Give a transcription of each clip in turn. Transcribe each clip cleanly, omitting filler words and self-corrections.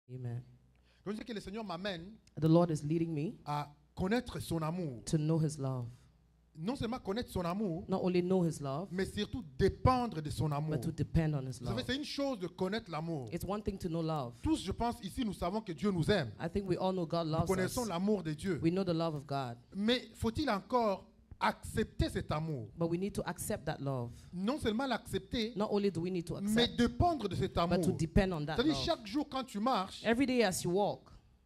Amen. Donc, je dis que le Seigneur m'amène The Lord is leading me à connaître son amour. to know His love. Non seulement connaître son amour, Not only know His love, mais surtout dépendre de son amour. but to depend on His Vous savez, love. c'est une chose de connaître l'amour. It's one thing to know love. Tous, je pense, ici, nous savons que Dieu nous aime. I think we all know God Nous loves connaissons us. l'amour de Dieu. We know the love of God. Mais faut-il encore accepter cet amour? But we need to accept that love. Non seulement l'accepter, Not only do we need to mais accept, dépendre de cet but amour. to depend on that C'est-à-dire, love. chaque jour, quand tu marches, Every day as you walk,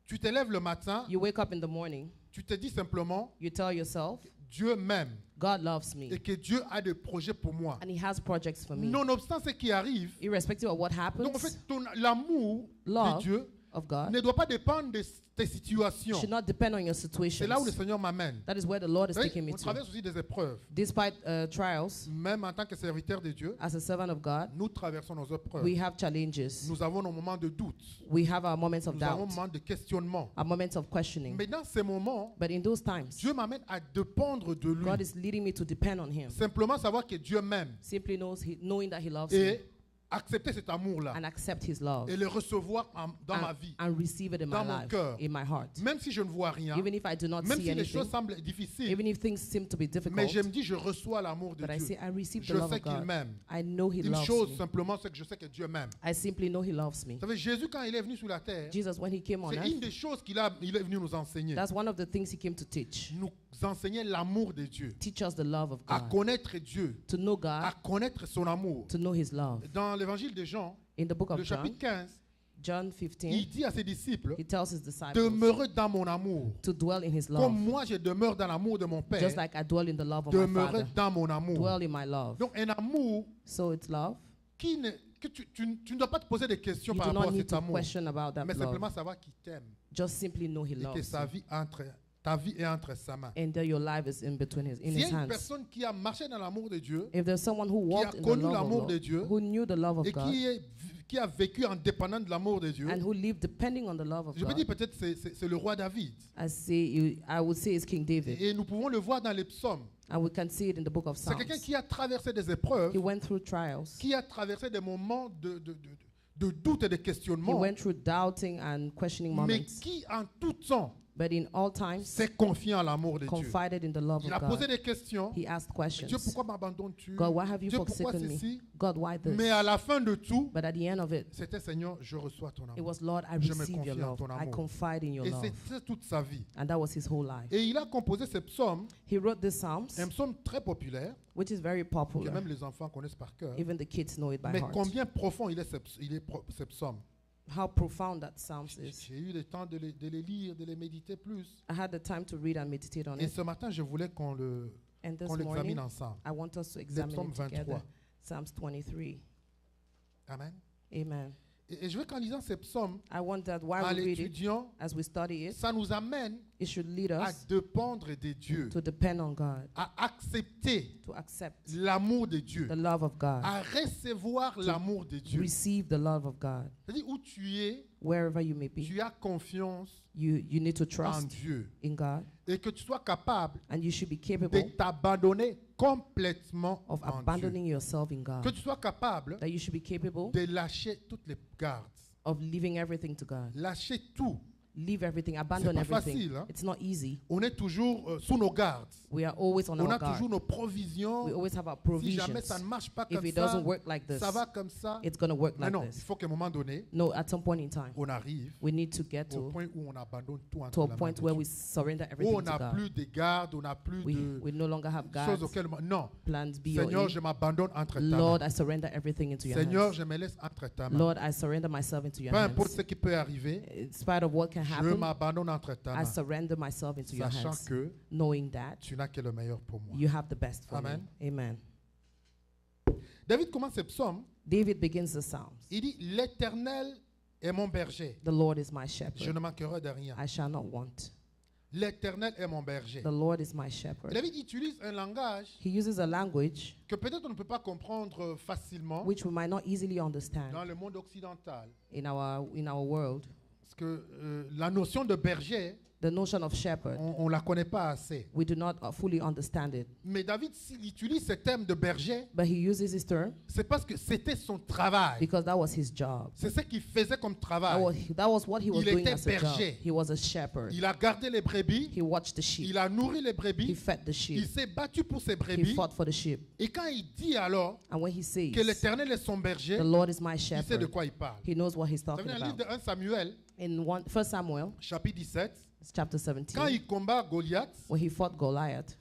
tu te lèves le matin, you wake up in the morning, tu te dis simplement, you tell yourself, Dieu m'aime God loves me, et que Dieu a des projets pour moi. and He has projects for me. Nonobstant ce qui arrive, Irrespective of what donc en happens, fait, l'amour de love Dieu of God ne doit pas dépendre de tes situations. should not depend on your C'est situations. là où le Seigneur m'amène. That is where the Lord is Vous savez, taking me on to. traverse aussi des épreuves. Despite trials, Même en tant que serviteur de Dieu, as a servant of God, nous traversons nos épreuves. we have challenges. Nous avons nos moments de doute. We have our moments of Nous avons nos doubt, moments de questionnement. our moments of questioning. Mais dans ces moments, But in those times, Dieu m'amène à dépendre de lui. God is leading me to depend on Him. Simplement savoir que Dieu m'aime Simply knowing that He loves me et accepter cet amour-là and accept His love et le recevoir dans ma vie. and receive it in dans my mon life, cœur. in my heart. Même si je ne vois rien, Even if I do not même see si les choses anything, semblent difficiles, even if things seem to be mais difficult, je me dis, je reçois l'amour de but I Dieu. say I receive the Je love sais of qu'il God. m'aime. I know He Une loves chose me. simplement, c'est que je sais que Dieu m'aime. I simply know He loves me. Vous savez, Jésus, quand il est venu sur la terre, Jesus, when He came on c'est earth, une des choses il est venu nous enseigner. that's one of the things He came to teach. Nous enseigner l'amour de Dieu. Teach us the love of À God. connaître Dieu. To know À God, connaître son amour. to know His love. Dans l'évangile de Jean, In the book le of John, chapitre 15, John il 15, dit à ses disciples, He tells His disciples demeurez dans mon amour. to dwell in His Comme love. moi, je demeure dans l'amour de mon Père, Just like I dwell in the love of my demeurez Father. dans mon amour. Dwell in my love. Donc, un amour So it's love. que tu ne dois pas te poser des questions You par do rapport not à need cet to amour, question about that mais simplement love. savoir qu'il t'aime Just simply know He et que loves sa you. vie ta vie est entre sa main. And that your life is in between in S'il y a His une hands. personne qui a marché dans l'amour de Dieu If there's someone who walked in the connu love l'amour of de God, Dieu who knew the love of et God, qui a vécu en dépendant de l'amour de Dieu, and who lived depending on the love of je peux dire God, peut-être c'est le roi David. I would say it's King David. Et nous pouvons le voir dans les psaumes. And we can see it in the book of C'est quelqu'un Psalms. qui a traversé des épreuves, He went through trials. qui a traversé des moments de doute et de He questionnement, went through doubting and questioning mais moments. qui en tout temps But in all times, s'est confié en l'amour de Dieu. confided in the love Il of a posé God. des questions. He asked Dieu, questions. pourquoi m'abandonnes-tu? God, why have you Dieu, pourquoi forsaken ceci? me? God, why Mais this? à la fin de tout, But at the end of it, c'était Seigneur, je reçois ton it amour. was, Lord, I Je me receive your confie en love. ton I amour. confide in your Et love. c'est toute sa vie. And that was his whole life. Et il a composé ce psaume, He wrote the Psalms, un psaume très populaire, which is very que popular. même les enfants connaissent par cœur. Even the kids know it by Mais heart. combien profond il est ce psaume. How profound that Psalms is. J'ai eu le temps de les lire, de les méditer plus. I had the time to read and meditate on Et it. ce matin, je voulais qu'on And this l'examine morning, ensemble. I want us to examine Psalm it together. 23. Psalms 23. Amen. Amen. Et je veux qu'en lisant ces psaumes, I want that en while we read it, l'étudiant, as we study it, ça nous amène it should lead à us dépendre de Dieu, to depend on God, à accepter to accept l'amour de Dieu, the love of God, à recevoir l'amour de Dieu. receive the love of God. C'est-à-dire où tu es, Wherever you may be, tu as confiance you need to en trust Dieu in God, et que tu sois capable and you should be de capable t'abandonner complètement of en Dieu. abandoning yourself in Que God, tu sois capable that you should be capable de lâcher toutes les gardes, of leaving everything to God. lâcher tout. Leave everything, abandon pas everything. facile, hein? It's not easy. On est toujours sous nos gardes. We are always on On our a toujours guard. nos provisions. We always have our Si jamais provisions. ça ne marche pas If comme it ça, doesn't work like this, ça va comme ça. it's going to work Mais like non, il this. faut qu'à un moment donné, No, at some point in time, on arrive we need to get au to point où on abandonne tout entre a la main point de where Dieu. we surrender Où everything on to n'a God. plus de garde, on n'a plus We no longer have de choses God's auxquelles... Non. plans B Seigneur, or je E. m'abandonne entre ta Lord, main. I surrender everything into your Seigneur, hands. je me laisse entre ta main. Lord, I surrender myself into your Peu importe hands. ce qui peut arriver, In spite of what can je happen, m'abandonne entre ta I main, surrender myself into your sachant hands, que knowing that tu n'as que le meilleur pour moi. you have the best for Amen. me. Amen. David commence ce psaume, David begins the Psalms. il dit, l'Éternel est mon berger, The Lord is my je shepherd. ne manquerai de rien. I shall not want. L'Éternel est mon berger. The Lord is my shepherd. David utilise un langage He uses a language que peut-être on ne peut pas comprendre facilement which we might not easily dans understand le monde occidental. in our world, Parce que la notion de berger The notion of shepherd, On ne la connaît pas assez. we do not fully understand it. Mais David, s'il utilise ce terme de berger, But he uses his term c'est parce que c'était son travail. because that was his job. C'est ce qu'il faisait comme travail. That was what he was Il doing était as a job. berger. He was a shepherd. Il a gardé les brebis, He watched the sheep. il a nourri les He brebis, fed the il sheep. s'est battu pour ses He brebis. fought for the sheep. Et quand il dit alors And when he says, que l'Éternel est son berger, the Lord is my il sait de shepherd, quoi il parle. he knows what he's Vous savez, talking dans le livre about. de 1 Samuel, In 1 Samuel, chapitre 17, chapter quand 17, il combat Goliath, when he fought Goliath,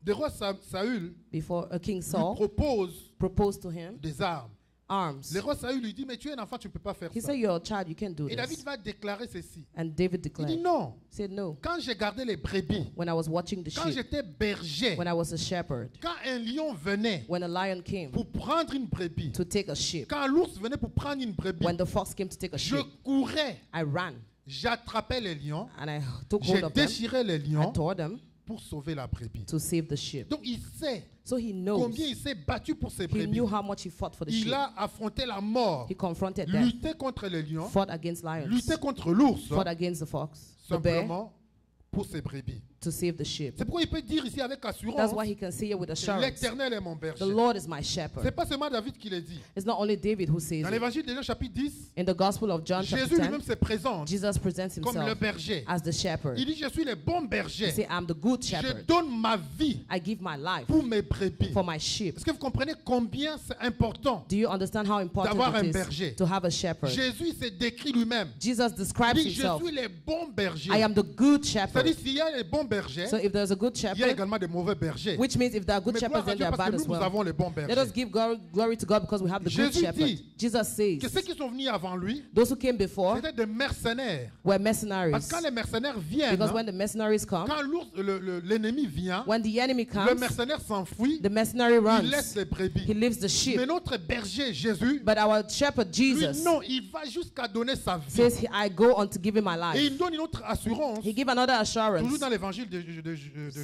le roi Saül before King lui Saul propose proposed to him des armes. arms. Le roi Saül lui dit, mais tu es un enfant, tu ne peux pas faire He ça. said, you're a child, you can't do Et David this. va déclarer ceci. And David Il dit declared, non. he said, no. Quand j'ai gardé les brebis, When I was watching the quand sheep, j'étais berger, when I was a shepherd, quand un lion venait when a lion came pour prendre une brebis, to take a sheep, quand l'ours venait pour prendre une brebis, when the fox came to take a je sheep, courais, I ran j'attrapais les lions, and I took j'ai hold of them, déchiré les I lions tore them pour sauver la brebis. to save the sheep. Donc il sait So he knows. combien il s'est battu pour ses He brebis. knew how much he fought for the Il sheep. a affronté la mort, He confronted death, lutté contre les lions, fought against lions, lutté contre l'ours, fought against the fox, the bear, simplement pour ses brebis. to save the sheep. C'est pourquoi il peut dire ici avec assurance, That's why he can say it with assurance. l'Éternel est mon The berger. Lord is my C'est shepherd. pas seulement David qui le dit. It's not only David who says Dans it. l'évangile de Jean chapitre 10, In the Gospel of John chapter Jésus 10, lui-même se présente Jesus presents comme le himself berger. as the shepherd. Il dit, je suis le bon He berger. says, I'm the good Je shepherd. donne ma vie I give my life pour mes brebis. for my sheep. Est-ce que vous comprenez combien c'est important? Do you understand how important D'avoir un it berger. is to have a shepherd? Jésus s'est décrit lui-même. Jesus Il describes dit, je himself. suis le bon berger. I am the good C'est-à-dire, shepherd. s'il y a les bons bergers, So if there's a good il y a shepherd, également des mauvais bergers. which means if there are good Mais shepherds, gloire à then Dieu, they are parce bad que as nous, nous well. avons les bons Let us bergers. give glory to God because we have the good Jésus shepherd. dit Jesus says, Que ceux qui sont venus avant lui, those who came before c'était des mercenaires. were Parce mercenaries. que quand les mercenaires viennent, Because when the mercenaries come, quand l'ennemi vient, when the enemy le comes, mercenaire s'enfuit, the mercenary il laisse runs. les brebis. He leaves the sheep. Mais notre berger, Jésus, But our shepherd, lui, Jesus, non, il va jusqu'à donner sa vie. says, I go on to give him my Et life. il donne une autre assurance, He gives another assurance, toujours dans l'évangile de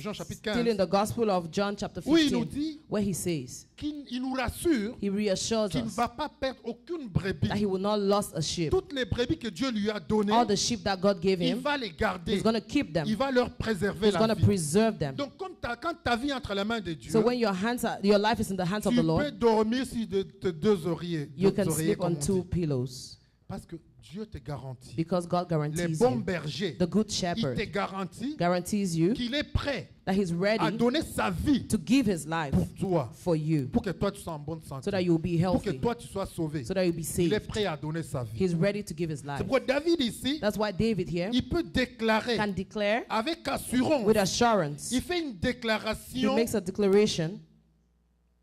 Jean chapitre still in 15, the Gospel of John chapter où il nous 15, dit where he says, qu'il nous rassure he reassures qu'il ne us va pas perdre aucune brebis. that he will not lose a sheep. Toutes les brebis que Dieu lui a données, All the sheep that God gave il him, va les garder. he's going to keep them. Il va leur préserver He's going la to vie. preserve them. Donc, quand ta vie est entre les mains de Dieu, So when your life is in the hands of tu the Lord, peux dormir sur tes deux oreillers. you deux can oreillers, sleep comme on on two dit. pillows Parce que Dieu te garantit. because God Les guarantees bons you. bergers, The good il te shepherd garantit guarantees you qu'il est prêt that he's à ready donner sa vie to give his life pour toi, for you pour que toi tu sois en bonne so that santé, you'll be pour que healthy, toi tu sois sauvé. so that you'll be Il est saved. prêt à donner sa vie. He's ready to give his C'est life. pourquoi David ici, That's why David here il peut déclarer can declare avec assurance. with assurance. Il fait une He déclaration makes a declaration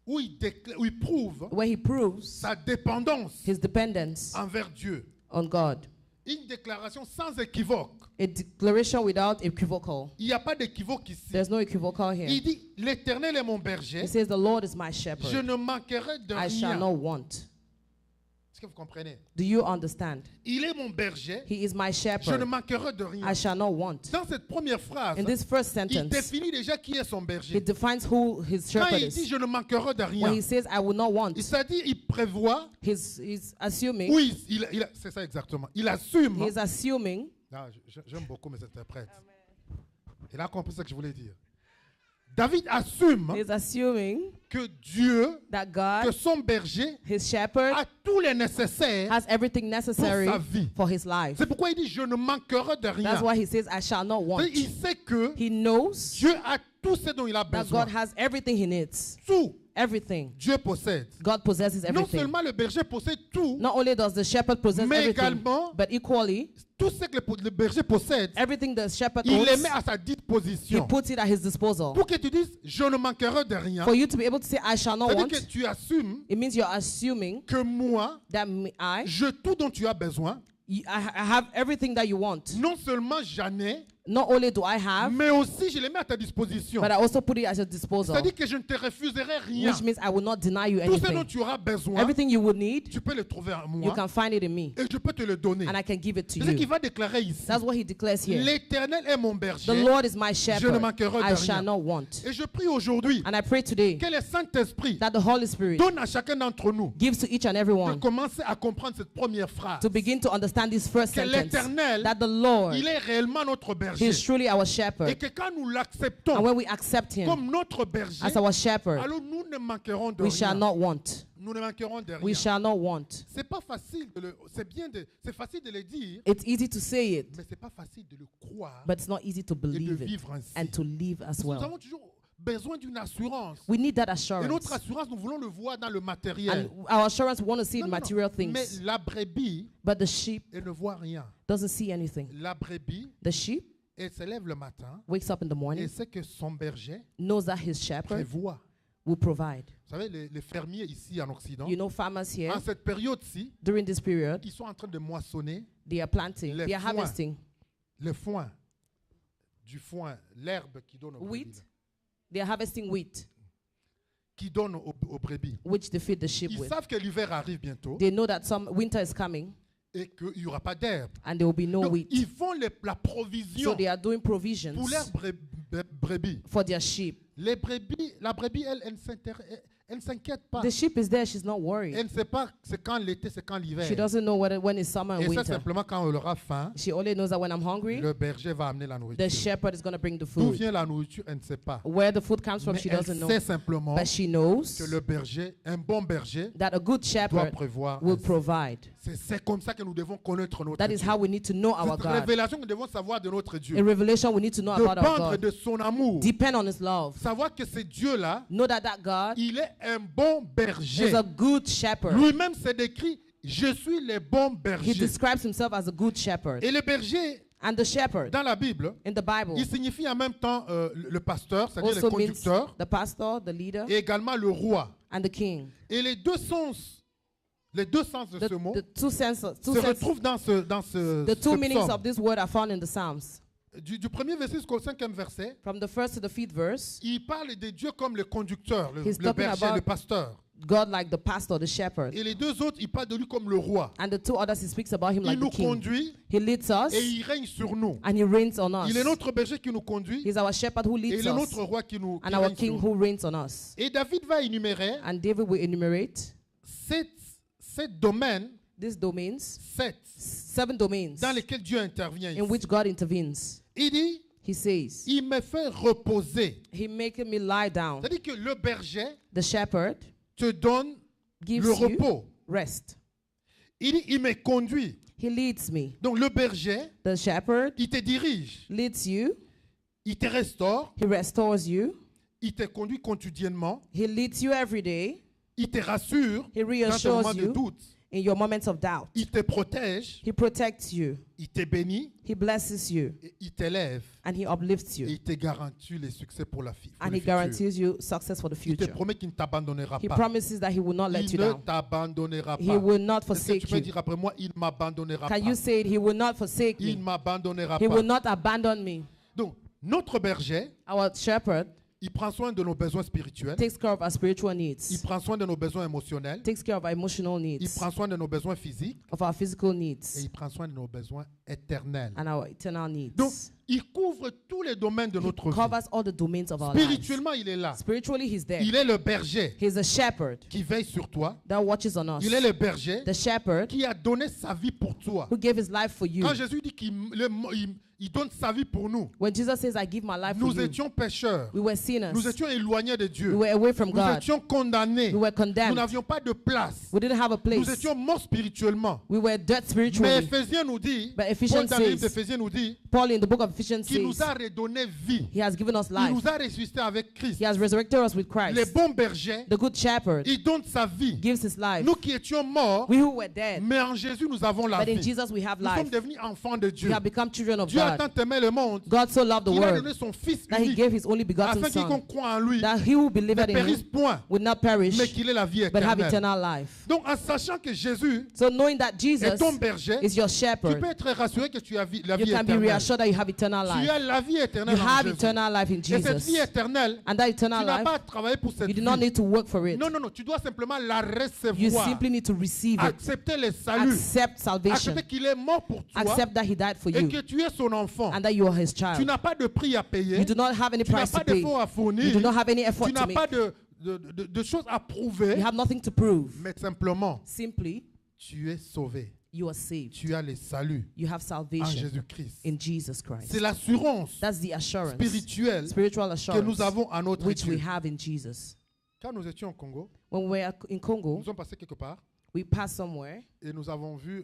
où il prouve where he proves sa dépendance his dependence envers Dieu. on God. Une déclaration sans équivoque. A declaration without equivocal. Il n'y a pas d'équivoque ici. There's no equivocal Il here. dit, l'Éternel est mon berger, He says, the Lord is my je shepherd. ne manquerai de I shall rien. not want. Est-ce que vous comprenez? Do you understand? Il est mon berger, He is my je ne shepherd. manquerai de rien. I shall not want. Dans cette première phrase, In this first il sentence, définit déjà qui est son he berger. defines who his Quand shepherd il dit is. je ne manquerai de When rien, he says, I will not want, c'est-à-dire il prévoit, he's assuming, oui, c'est ça exactement, il assume. he's assuming, Ah, j'aime beaucoup mes interprètes. Il a compris ce que je voulais dire. David assume he's assuming que Dieu, that que God, son berger, his shepherd, a tous les nécessaires. has everything necessary pour sa vie. for his life. C'est pourquoi il dit je ne manquerai de rien. That's why he says, I shall not want. Il sait que He knows Dieu a tout ce dont il a that besoin. God has everything he needs. Tout, Everything. Dieu possède. God possesses Non everything. seulement le berger possède tout, Not only does the shepherd possess mais everything, également but equally, tout ce que le berger possède, everything the shepherd il les owns, met à sa he disposition. puts it at his disposal. Pour que tu dises je ne manquerai de rien, For you to be able to say, I shall not c'est-à-dire want, que tu assumes it means you're assuming que moi, that je tout dont tu as besoin. I have everything that you want. Non seulement j'en ai, Not only do I have, mais aussi je les mets à ta disposition. but I also put it at your disposal. C'est-à-dire que je ne te refuserai rien. Which means I will not deny you Tout ce dont anything. tu auras besoin, Everything you would need, tu peux le trouver en you moi can find it in me. et je peux te le donner. And I can give it to C'est ce qu'il you. va déclarer ici. That's what he declares here. L'Éternel est mon The berger Lord is my je ne shepherd. manquerai de I rien. shall not want. Et je prie aujourd'hui And I pray today que le Saint-Esprit that the Holy Spirit donne à chacun d'entre nous gives to each and every de one commencer à comprendre cette première phrase. to begin to understand this first Que sentence. l'Éternel, That the Lord, il est réellement notre berger. He's truly our Et shepherd. que quand nous And l'acceptons when we accept him comme notre berger, as our shepherd, alors nous ne manquerons de we shall rien. not want. Nous ne manquerons de We rien. shall not want. C'est pas facile de le, c'est facile de le dire, It's easy to say it, mais c'est pas facile de le croire but it's not easy to et de believe it vivre ainsi. and to live as Nous well. avons toujours besoin d'une assurance. We need that Et assurance. notre assurance, nous voulons le voir dans le matériel. And our assurance, we want to see Non, in non, non. material Mais things. la brebis, But the sheep elle ne voit rien. doesn't see anything. La brebis, The sheep elle se lève le matin wakes up in the et morning, sait que son berger knows that his shepherd prévoit. will provide. Vous savez, les fermiers ici en Occident, You know, farmers here, en cette période-ci, during this period, ils sont en train de moissonner they are planting, Les they are foins. harvesting le foin, du foin, l'herbe qui donne aux brebis, wheat. They are harvesting wheat, qui donne aux brebis. which they feed the sheep Ils with. savent que l'hiver arrive bientôt They know that some winter is coming et qu'il n'y aura pas d'herbe. and there will be no Donc, wheat. ils font la So provision they are doing pour provisions leurs brebis. for their sheep. La brebis, elle ne s'inquiète pas. The sheep is there, she's not Elle worried. ne sait pas c'est quand l'été, c'est quand She l'hiver. doesn't know when it's summer and Et ça, winter. simplement, quand elle aura faim, She only knows that when I'm hungry, le berger va amener la the nourriture. shepherd is going to bring the D'où food. vient la nourriture, elle ne sait pas. Where the food comes from, Mais she elle doesn't know. sait simplement But she knows que le berger, un bon berger, that a good doit shepherd prévoir. will ainsi. provide. C'est comme ça que nous devons connaître notre That is Dieu. how we need to know our Cette God. révélation que nous devons savoir de notre Dieu. In Revelation, we need to know about our Dépendre God. de son amour. Depend on His love. Savoir que ce Dieu-là, Know that that God il est un bon berger. is a good shepherd. Lui-même s'est décrit, je suis le bon He berger. describes himself as a good shepherd. Et le berger, And the shepherd dans la Bible, in the Bible il signifie en même temps le pasteur, c'est-à-dire le also means conducteur, the pastor, the leader, et également le roi. and the king. Et les deux sens de ce mot The two se senses, retrouvent dans the two ce meanings psaume. of this word are found in the Psalms. Du premier verset jusqu'au cinquième verset, From the first to the fifth verse, il parle de Dieu comme le conducteur, le He's talking berger, about- le pasteur. God like the pastor, the shepherd. Et les deux autres, il parle de lui comme le roi. And the two others, he speaks about him Il like the nous king. conduit He leads us et il règne sur nous. and he reigns on us. Il est notre berger qui nous conduit He's our shepherd who et leads il est us notre roi qui and our règne king sur nous. who reigns on us. Et David va énumérer And David will enumerate sept domaines, these domains, 7 domains dans lesquels Dieu intervient in ici. which God intervenes. Il dit, He says, il me fait reposer. He maketh me lie down. C'est-à-dire que le berger The shepherd te donne gives le you repos. rest. Il dit, il me conduit. He leads me. Donc le berger, The shepherd il te dirige, leads you. il te restaure, He restores you. il te conduit quotidiennement, He leads you every day il te rassure He dans tes reassures moments de you. doute, in your moments of doubt. il te protège, He protects you. il te bénit, He blesses you. et il t'élève And He uplifts et you. il te garantit les succès pour la pour And le He futur. guarantees you success for the Il te future. promet qu'il ne t'abandonnera He pas. promises that He will not let Il you ne down. t'abandonnera He pas. will not Est-ce que tu forsake peux you. dire après moi, il m'abandonnera Can pas. you say it? He will not forsake Il me. m'abandonnera He will pas. not abandon me. Donc, notre berger, Our shepherd il prend soin de nos besoins spirituels, takes care of our spiritual il needs, prend soin de nos besoins émotionnels, takes care of our emotional il needs, prend soin de nos besoins physiques of our physical et needs, il prend soin de nos besoins éternels. and our eternal Donc, needs. il couvre tous les domaines de He notre vie. covers all the domains of our lives. Spirituellement, il est là. Spiritually, He's there. Il est le berger He's a shepherd qui veille sur toi. that watches on us. Il est le berger The shepherd qui a donné sa vie pour toi. who gave His life for you. Quand Jésus dit il donne sa vie pour nous, When Jesus says, I give my life for nous you, étions pécheurs. we were sinners. Nous étions éloignés de We Dieu. were away from Nous God. étions condamnés. We were Nous condemned. n'avions pas de place. We didn't have a Nous place. étions morts spirituellement. We were dead Mais spiritually. Éphésiens nous dit, But Paul Ephesians dans le livre says, d'Éphésiens nous dit, Paul in the book of Ephesians qu'il nous says, a redonné vie. He has given us Il life. nous a ressuscité avec Christ. He has resurrected us with Les Christ. bons bergers, The good shepherd il donne sa vie. gives his life. Nous qui étions morts, We who were dead, mais en Jésus nous avons la but in vie. Jesus we have Nous sommes life. devenus enfants de Dieu. We have become children of Dieu a God. tant aimé le monde God so loved the qu'il a world donné son Fils that He unique gave His only begotten afin Son, quiconque croit en lui that he who ne believed in périsse Him point, would not perish, mais qu'il ait la vie but have éternelle. eternal life. Donc en sachant que Jésus So knowing that est Jesus ton berger, is your tu shepherd, peux être rassuré que tu as la you vie can be éternelle. reassured that you have eternal Tu life. as la vie éternelle You en have Jésus. eternal life in Et cette Jesus. vie éternelle, And that tu eternal n'as life, pas à travailler pour cette you do vie. not need to work for it. Non, non, non. Tu dois simplement la You recevoir. simply need to receive it. Accepter le salut. Accept salvation. Accepter qu'il est mort pour toi Accept that He died for et you que tu es son enfant. and that you are His Tu child. n'as pas de prix à payer. You do not have any Tu n'as price pas to pay. d'effort à fournir. You do not have any effort Tu to n'as make. pas de choses à prouver. You have nothing to prove. Mais simplement, Simply, tu es sauvé. you are saved. Tu as le salut You have en salvation Jésus-Christ. in Jesus Christ. C'est l'assurance That's the assurance, spirituelle spiritual que nous assurance, avons à notre which we Dieu. have in Jesus. Quand nous étions au Congo, When we were in Congo, nous sommes passés quelque part we passed somewhere. et nous avons vu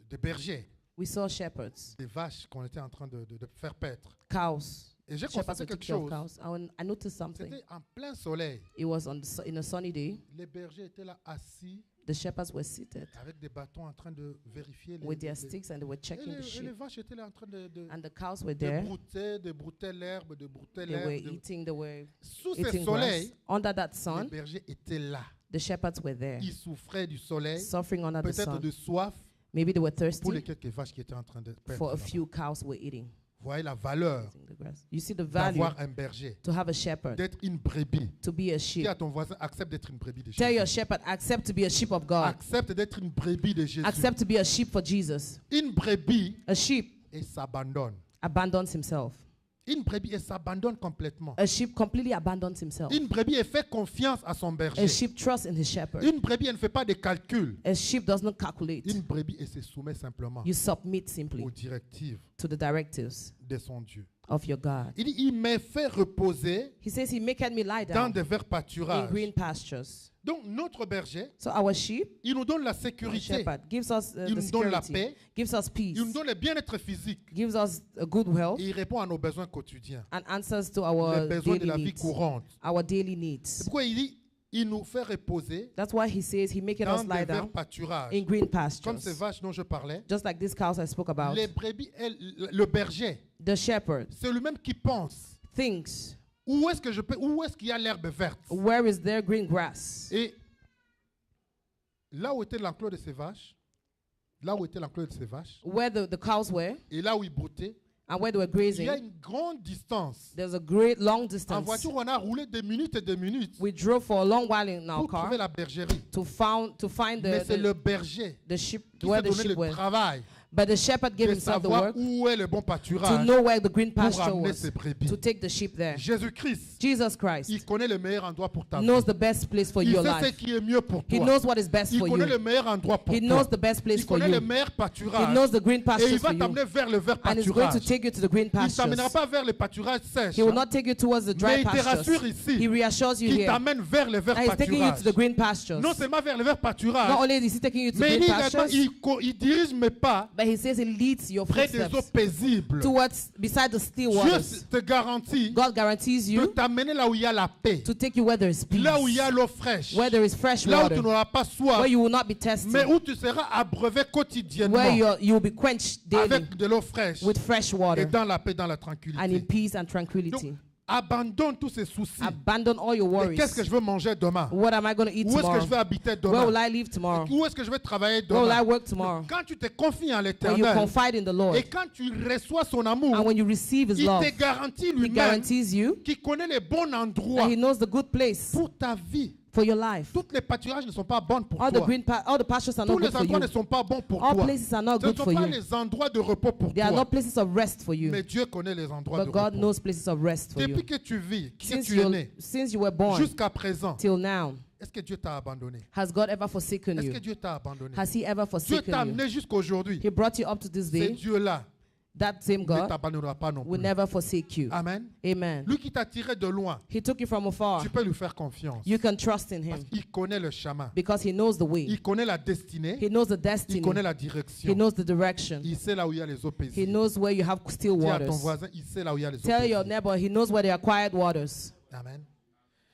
des bergers, We saw shepherds, des vaches qu'on était en train de faire paître. cows. Et j'ai Shepherds constaté were quelque taking care of chose. cows. And I noticed something. C'était en plein soleil. It was in a sunny day. Les bergers étaient là assis The shepherds were seated avec des bâtons en train de vérifier with their les- sticks and they were et checking the les sheep. vaches étaient là en train de And the cows were there. de brouter l'herbe, de brouter They were l'herbe. eating. They were Sous ce eating grass. soleil, Under that les sun, bergers étaient là. the shepherds were there, Ils souffraient du soleil, suffering under the peut-être sun. de soif, Maybe they were pour les thirsty quelques vaches qui étaient en train de perdre. for a few cows were eating. Vous voyez la valeur Eating the grass. You see the value d'avoir un berger, to have a shepherd, d'être une brebis. to be a Dis sheep. à ton voisin, accepte d'être une brebis de Tell your Jésus. shepherd, accept to be a sheep of God. Accepte d'être une brebis de Jésus. Accept to be a sheep for Jesus. Une brebis A sheep et s'abandonne. abandons himself. Une brebis et s'abandonne complètement. A sheep completely abandons himself. Une brebis elle fait confiance à son A berger. sheep trusts in his shepherd. Une brebis elle ne fait pas de calculs. A sheep does not calculate. Une brebis elle se soumet simplement You submit simply aux directives to the directives de son Dieu. of your God. Il dit, il m'a fait reposer He says he maketh me lie dans down des verts in pâturages. green pastures. Donc notre berger, So our sheep, il nous donne la our sécurité. shepherd, gives us Il the nous donne la security, paix. gives us peace, Il nous donne le bien-être physique. gives us a good health, Et il répond à nos besoins quotidiens. and answers to Les our besoins de daily la vie needs. courante. Our daily C'est needs. pourquoi il dit, il nous fait reposer That's why he says he maketh dans us des lie verts down pâturages. in green Comme ces pastures. vaches dont je parlais. Just like these cows I spoke about. Les brebis, le berger, The shepherd c'est lui-même qui pense. thinks, Où est-ce qu'il y a l'herbe verte? where is there green grass? Et là où était l'enclos de ces vaches, Where the cows were et là où ils broutaient, and where they were il y grazing, a une grande distance. there's a great long En distance. voiture, on a roulé des minutes et des minutes We drove for a long while in our pour car trouver la bergerie. to find Mais c'est the le berger sheep qui where s'est the donné sheep le were. travail But the shepherd gave de himself the savoir work où est le bon to pâturage know where the green pour pasture amener was, ses brebis. to take the sheep there. Jésus-Christ, Jesus Christ il connaît le meilleur endroit pour ta vie. knows the best place for Il your sait ce life. qui est mieux pour He toi. knows what is best Il for connaît le you. meilleur endroit pour He toi. knows the best place Il for connaît le you. meilleur He pâturage. knows the green Et il pastures va for you. t'amener vers le vert And he's going to pâturage. take you to the green Il ne t'amènera pastures. pas vers les pâturages sèches. He will not take you towards the Mais dry il te rassure pastures. ici. He reassures you Il here. t'amène vers le vert And he's taking you to pâturage. the green pastures. Non seulement vers le vert Not pâturage, only is he taking you to the mais green pastures, il dirige mes pas but he says he leads your près des eaux footsteps paisibles. towards beside the still Dieu waters. te garantit God guarantees de you t'amener là où il y a la paix, to take you where there is peace, là où il y a l'eau fraîche, where there is fresh là où water, tu n'auras pas soif, where you will not be mais tested, où tu seras abreuvé quotidiennement where you will be quenched daily avec de l'eau fraîche with fresh et water dans la paix, dans la and in tranquillité. peace and Donc, tranquility. abandonne tous ces soucis. Abandon all your Mais worries. qu'est-ce que je veux manger demain? What am I going to eat Où est-ce que tomorrow? je vais habiter Where will demain? I live tomorrow? Où est-ce que je vais travailler Where will I demain? work tomorrow? Quand tu te confies en When you l'Éternel confide in the Lord et quand tu reçois son amour, and when you receive His il love, te garantit He lui-même guarantees you qu'il connaît les bons endroits that He knows the good place pour ta vie. for your life. Toutes les pâturages ne sont pas bonnes pour All the toi. all the pastures are not Tous les good for endroits you. ne sont pas bons pour All toi. places are not Ce ne good sont for pas you. les endroits de repos pour They are toi. not places of rest for you. Mais Dieu connaît les endroits But de God repos. knows places of rest for you. Depuis que tu vis, que Since tu es né, you were born jusqu'à présent, till now, est-ce que Dieu t'a abandonné? has God ever forsaken Est-ce you? que Dieu t'a abandonné? Has He ever Dieu t'a forsaken you? amené jusqu'à aujourd'hui. He brought you up to this C'est day. Dieu-là That same ne God t'abandonnera pas non will plus. never forsake you. Amen. Amen. Lui qui t'a tiré de loin, He took you from afar. tu peux lui faire confiance. You can trust in Parce Him qu'il connaît le chemin. because He knows the way. Il connaît la destinée. He knows the Il destiny. connaît la He direction. knows the direction. Il sait là où il y a les eaux He paisibles. knows where you have still Dis à ton waters. voisin, il sait là où il y a les eaux Tell your paisibles. neighbor He knows where there are quiet waters. Amen.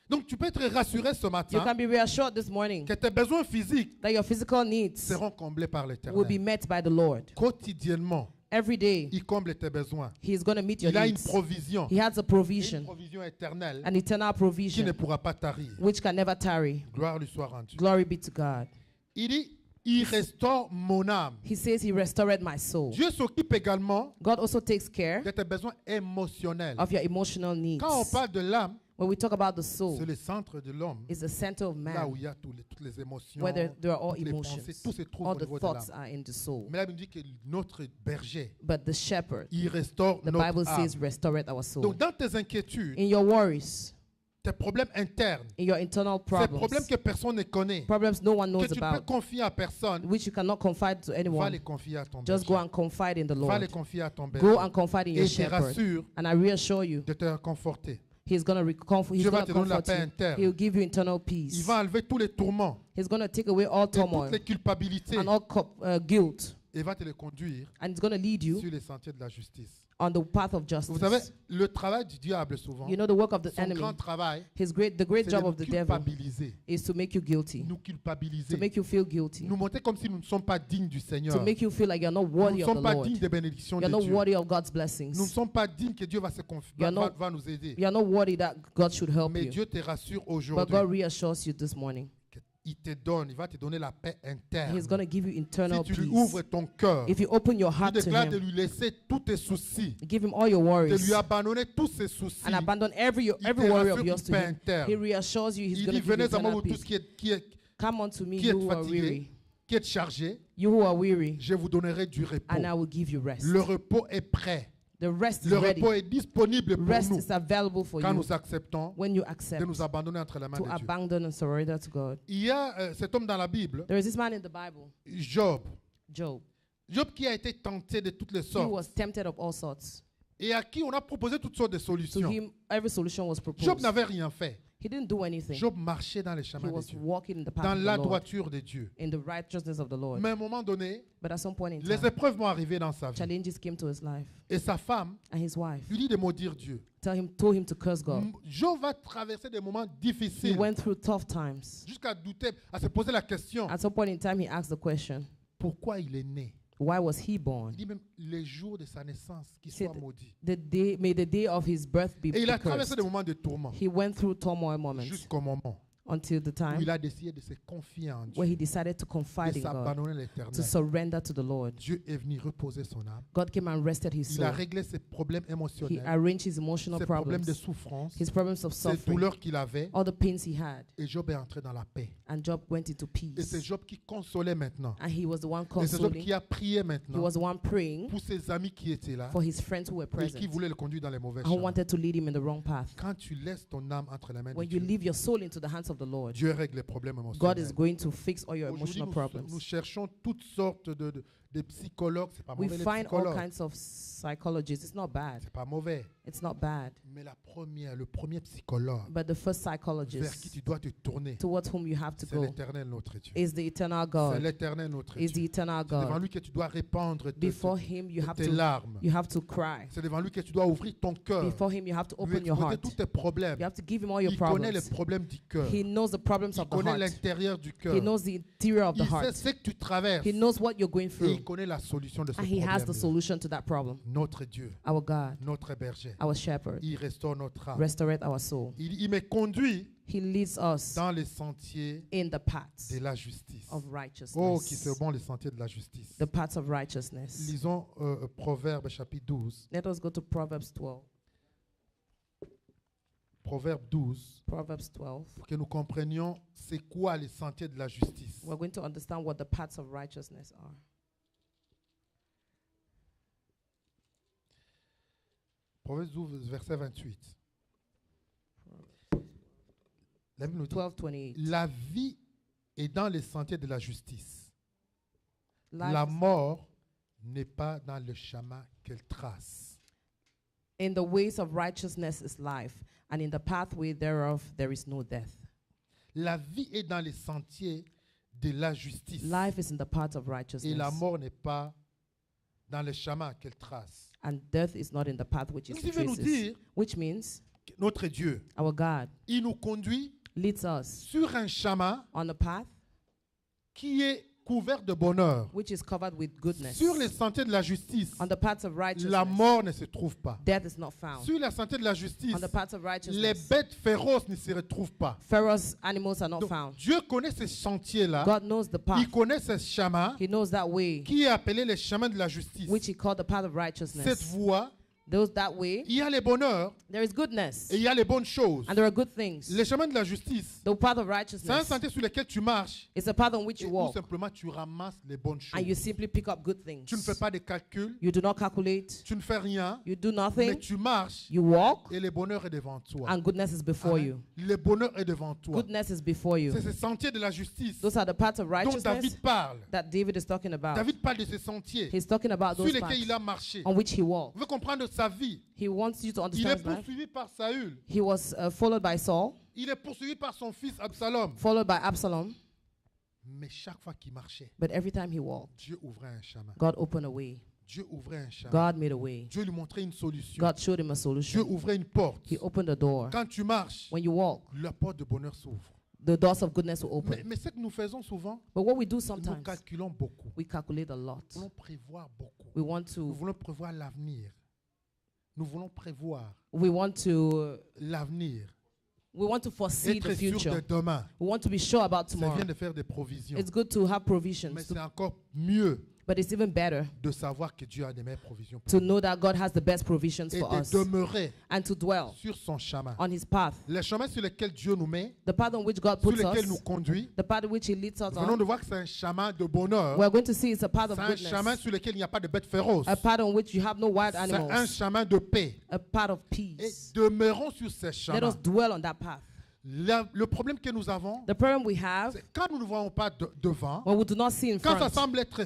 Donc tu peux être rassuré ce You matin can be reassured this morning que tes besoins physiques that your physical needs seront comblés par will be l'Éternel. met by the Lord. Quotidiennement, Every day, il comble tes besoins. He is going to meet your Il a une needs. provision. He has a Une provision, provision éternelle an eternal qui ne provision, pourra pas tarir. which can never tarry. Gloire lui soit rendue. Glory be to God. Il dit, il restaure mon âme. He says He restored my soul. Dieu s'occupe également God also takes care de tes besoins émotionnels. of your emotional needs. Quand on parle de l'âme, When we talk about the soul, c'est le centre de l'homme. it's the center of Là où man, il y a toutes les émotions, where there are all toutes les pensées, emotions. tout se trouve All au the niveau de thoughts l'âme. are in the soul. Mais là, il me dit que notre berger, But the shepherd, il restaure the notre Bible âme. says, restored our soul. Donc, dans tes inquiétudes, In your worries, tes problèmes internes, in your internal ces problèmes problems, que personne ne connaît, problems no one que knows tu ne peux about, confier à personne, which you cannot confide to va anyone. les confier à ton Just go berger. and confide in the Va les Lord. confier à ton Go berger. and confide in Et your te shepherd. rassure And I reassure you, de te réconforter. He's going to Dieu va te donner la comfort paix you. interne. He'll give you internal Il peace. va enlever tous les tourments He's going to take away all et toutes turmoil les culpabilités and all guilt. et va te les conduire And it's going to lead you sur les sentiers de la justice. on the path of Vous savez, justice. le travail du diable souvent, You know the work of the son enemy, grand travail, the great c'est job de of nous the devil culpabiliser. is to make you guilty, Nous to culpabiliser. make you feel guilty, Nous montrer comme si nous ne sommes pas dignes du Seigneur. to make you feel like you're not Nous worthy ne of the sommes pas Lord. dignes des bénédictions de You're not Dieu. worthy of God's Nous ne blessings. sommes pas dignes que Dieu va, You're not- va nous aider. You're not worthy that God should help Mais you. Dieu te rassure But God aujourd'hui. reassures you this morning. Il te donne, il va te donner la paix interne. He's going to give you internal Si tu lui peace. ouvres ton cœur, If you open your tu heart to déclares de Him, lui laisser tous tes soucis, give Him all your de worries, lui abandonner tous ses soucis. and abandon every Il worry te of rassure yours une to paix Him, interne. He reassures you He's Il going dit, to give you venez à moi, internal vous tous peace. qui Come unto me, êtes you who are fatigués, weary. qui êtes chargés, You who are weary, je vous donnerai du repos. and I will give you rest. Le repos est prêt. The rest is Le ready. repos est disponible pour Rest nous is available for quand you nous acceptons when you de accept nous abandonner entre les mains to de Dieu. abandon and surrender to God. Il y a cet homme dans la Bible, There is this man in the Bible, Job. Job. Job qui a été tenté de toutes les He sortes was tempted of all sorts. et à qui on a proposé toutes sortes de To solutions. him, every solution was Job proposed. n'avait rien fait. He didn't do anything. Job marchait dans les He chemins de was Dieu, walking in the path dans of la the Lord, droiture de Dieu. in the righteousness of the Lord. Mais à un moment donné, But at some point in les time, épreuves vont arriver dans sa vie. challenges came to his life, Et sa femme and his wife lui dit de maudire Dieu. told him to curse God. Job va traverser des moments He difficiles went through tough times. jusqu'à douter, à se poser la question, At some point in time, he asked the question, pourquoi il est né? why was he born? Il dit même les jours de sa naissance qui Said soient maudits. May the day of his birth be Et il a cursed. traversé des moments de tourment He went through turmoil moments jusqu'au moment until the où time il a décidé de se confier en where Dieu, he decided to confide de in God, s'abandonner à to l'éternel. surrender to the Lord. Dieu est venu reposer son âme. God came and rested his Il soul. a réglé ses problèmes He émotionnels, arranged his emotional ses problèmes de problems, souffrance, his problems of ses suffering, douleurs qu'il avait. all the pains he had. Et Job est entré dans la paix. And Job went into Et c'est peace. Job qui consolait maintenant. And he was the one Et c'est Job consoling. qui a prié He maintenant was the one praying pour ses amis qui étaient là for his friends who were et qui present, voulaient le conduire dans les mauvais who chemins. wanted to lead him in the wrong path. Quand tu laisses ton âme entre les mains de When you Dieu, leave your soul into the hands of the Lord, Dieu règle les problèmes God émotionnels. is going to fix all your Aujourd'hui, emotional nous problems. cherchons toutes sortes de psychologues. C'est pas We mauvais les find all psychologues. kinds of psychologists. It's not bad. C'est pas mauvais. It's not bad. Mais le premier psychologue But the first vers qui psychologist tu dois te tourner, towards whom you have to c'est go l'Éternel notre Dieu. is the eternal C'est God. l'Éternel notre Is the Dieu. eternal C'est devant God. lui que tu dois répandre Before him, tes larmes. you have to cry. C'est devant lui que tu dois ouvrir ton cœur. Before him, you have to Lui open your exposer heart. tous tes problèmes. You have to give him all your Il connaît les problems. problèmes du cœur. He knows the problems Il of the connaît heart. l'intérieur du cœur. He knows the interior of the Il sait heart. ce que tu traverses. He knows what you're going Et through. il connaît la solution de ce And he has the problème. solution to that problem. Notre Dieu, Our God, notre berger. our shepherd, Il restaure notre âme. restaurate our soul. Il me conduit He leads us dans les sentiers in the paths de la justice. of Oh, qui righteousness. c'est bon les sentiers de la justice. The paths of righteousness. Lisons Proverbe chapitre 12. Let us go to Proverbs 12. Proverbe 12. Proverbs 12. Pour que nous comprenions c'est quoi les sentiers de la justice. We're going to understand what the paths of righteousness are. Proverbe 12, verset 28. La Bible nous dit, 12:28. la vie est dans les sentiers de la justice. Life La mort n'est pas dans le chemin qu'elle trace. in the ways of righteousness is life, and in the pathway thereof there is no death. La vie est dans les sentiers de la justice. Life is in the path of Et la righteousness, mort n'est pas dans le chemin qu'elle trace. and death is not in the path which Donc, is il veut nous traces. dire Which means que notre Dieu, our God il nous conduit leads us sur un chemin on a path qui est couvert de bonheur. which is covered with goodness. Sur les sentiers de la justice, On the paths of la righteousness, mort ne se trouve pas. death is not found. Sur les sentiers de la justice, On the paths of les righteousness, bêtes féroces ne se retrouvent pas. ferocious animals are not Donc, found. Dieu connaît ces sentiers-là. God knows the path. Il connaît ces chemins He knows that way, qui est appelé les chemins de la justice. which he called the path of Cette righteousness. voie Those that way, il y a les bonheurs there is goodness et il y a les bonnes choses. and there are good things. Les chemins de la justice, The path of c'est un righteousness sentier sur lequel tu marches is a path on which et you tout walk simplement tu ramasses les bonnes and you choses. simply pick up good things. Tu ne fais pas de calculs, You do not calculate, tu ne fais rien, you do mais nothing, tu marches you walk et le bonheur est devant toi. and goodness is before Amen. you. Le bonheur est devant toi. Goodness is before you. C'est ce sentier de la justice Those are the paths of dont righteousness David parle. that David is talking about. David parle de ces sentiers He's talking about sur those lesquels paths il a marché. on which he walked. Vous pouvez comprendre sa vie. He wants you to Il est understand his life. poursuivi par Saül. He was followed by Saul, Il est poursuivi par son fils Absalom. followed by Absalom, Mais chaque fois qu'il marchait, but every time he walked, Dieu ouvrait un chemin. God opened a way. Dieu ouvrait un chemin. God made a way. Dieu lui montrait une solution. God showed him a Dieu solution. ouvrait une porte. He opened a door. Quand tu marches, When you walk, la porte de bonheur s'ouvre. the doors of goodness will open. Mais ce que nous faisons souvent, But what we do nous sometimes, calculons beaucoup. we calculate a lot. Nous voulons prévoir beaucoup. We want Nous to, voulons prévoir l'avenir. Nous voulons prévoir we want to, l'avenir. we want to foresee Être the sûr de future. demain. We want to be sure about C'est tomorrow. bien de faire des provisions. It's good to have Mais provisions, c'est encore mieux but it's even better de savoir que Dieu a des meilleures provisions pour to nous. know that God has the best provisions Et for de us demeurer and to dwell sur son chemin. on His path. Les chemins sur lesquels Dieu nous met, The path on which God sur puts lesquels us, nous conduit, the path on which He leads us nous venons on, de voir que c'est un chemin de bonheur. we're going to see it's a path of C'est un chemin goodness, sur lequel il n'y a pas de bêtes féroces. a path on which you have no wild C'est un animals, chemin de paix. a path of Et peace. demeurons sur ces Let chemins. us dwell on that path. Le problème que nous avons, The problem we have c'est quand nous ne voyons pas devant, when we do not see in quand ça front, semble être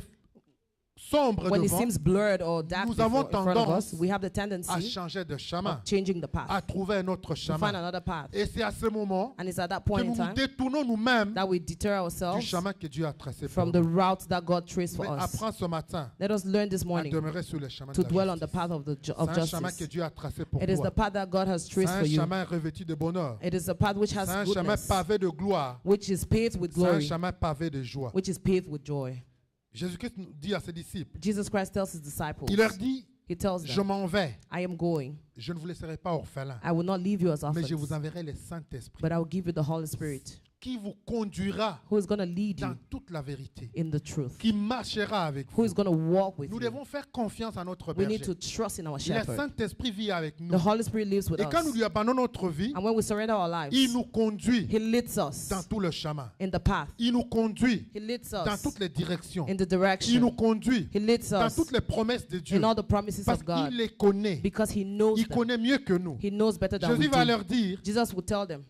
sombre when it devant, seems blurred or dark nous avons in front of tendance us, we have the à tendency changer de chemin, of changing the à path, trouver un autre to find chemin. another path. Et c'est à ce moment And it's at that que point nous in nous time détournons nous-mêmes that we deter du ourselves chemin que Dieu a tracé pour from the nous. route that God traced Mais for us. apprends ce matin Let us learn this à morning demeurer sur le chemin to de dwell la on the justice. path of C'est of un chemin que justice. Dieu a tracé pour It is the toi. path that God has C'est traced un for you. chemin revêtu de bonheur. It is a path which C'est has un chemin goodness, pavé de gloire. which is paved with C'est un glory, chemin pavé de joie. which is paved with joy. Jésus-Christ nous dit à ses disciples, Jesus Christ tells his disciples, il leur dit, he tells je them, m'en vais. I am going. Je ne vous laisserai pas orphelins, I will not leave you as mais je orphans, vous enverrai le Saint-Esprit but I will give you the Holy Spirit, qui vous conduira who is going to lead dans you toute la vérité, in the truth, qui marchera avec who vous. is going to walk with Nous you. devons faire confiance à notre We need berger. to trust in our Le shepherd. Saint-Esprit vit avec nous. The Holy Spirit lives with Et quand nous us. lui abandonnons notre vie, And when we surrender our il lives, nous conduit he leads us dans tout le chemin. in the path. Il nous conduit He leads dans us toutes les directions. in the Il nous direction. conduit He leads dans us toutes les promesses de Dieu. in all the promises Parce of God qu'il les connaît. because he knows Il them. connaît mieux que nous. He knows better than we Jésus va do. leur dire Jesus will tell them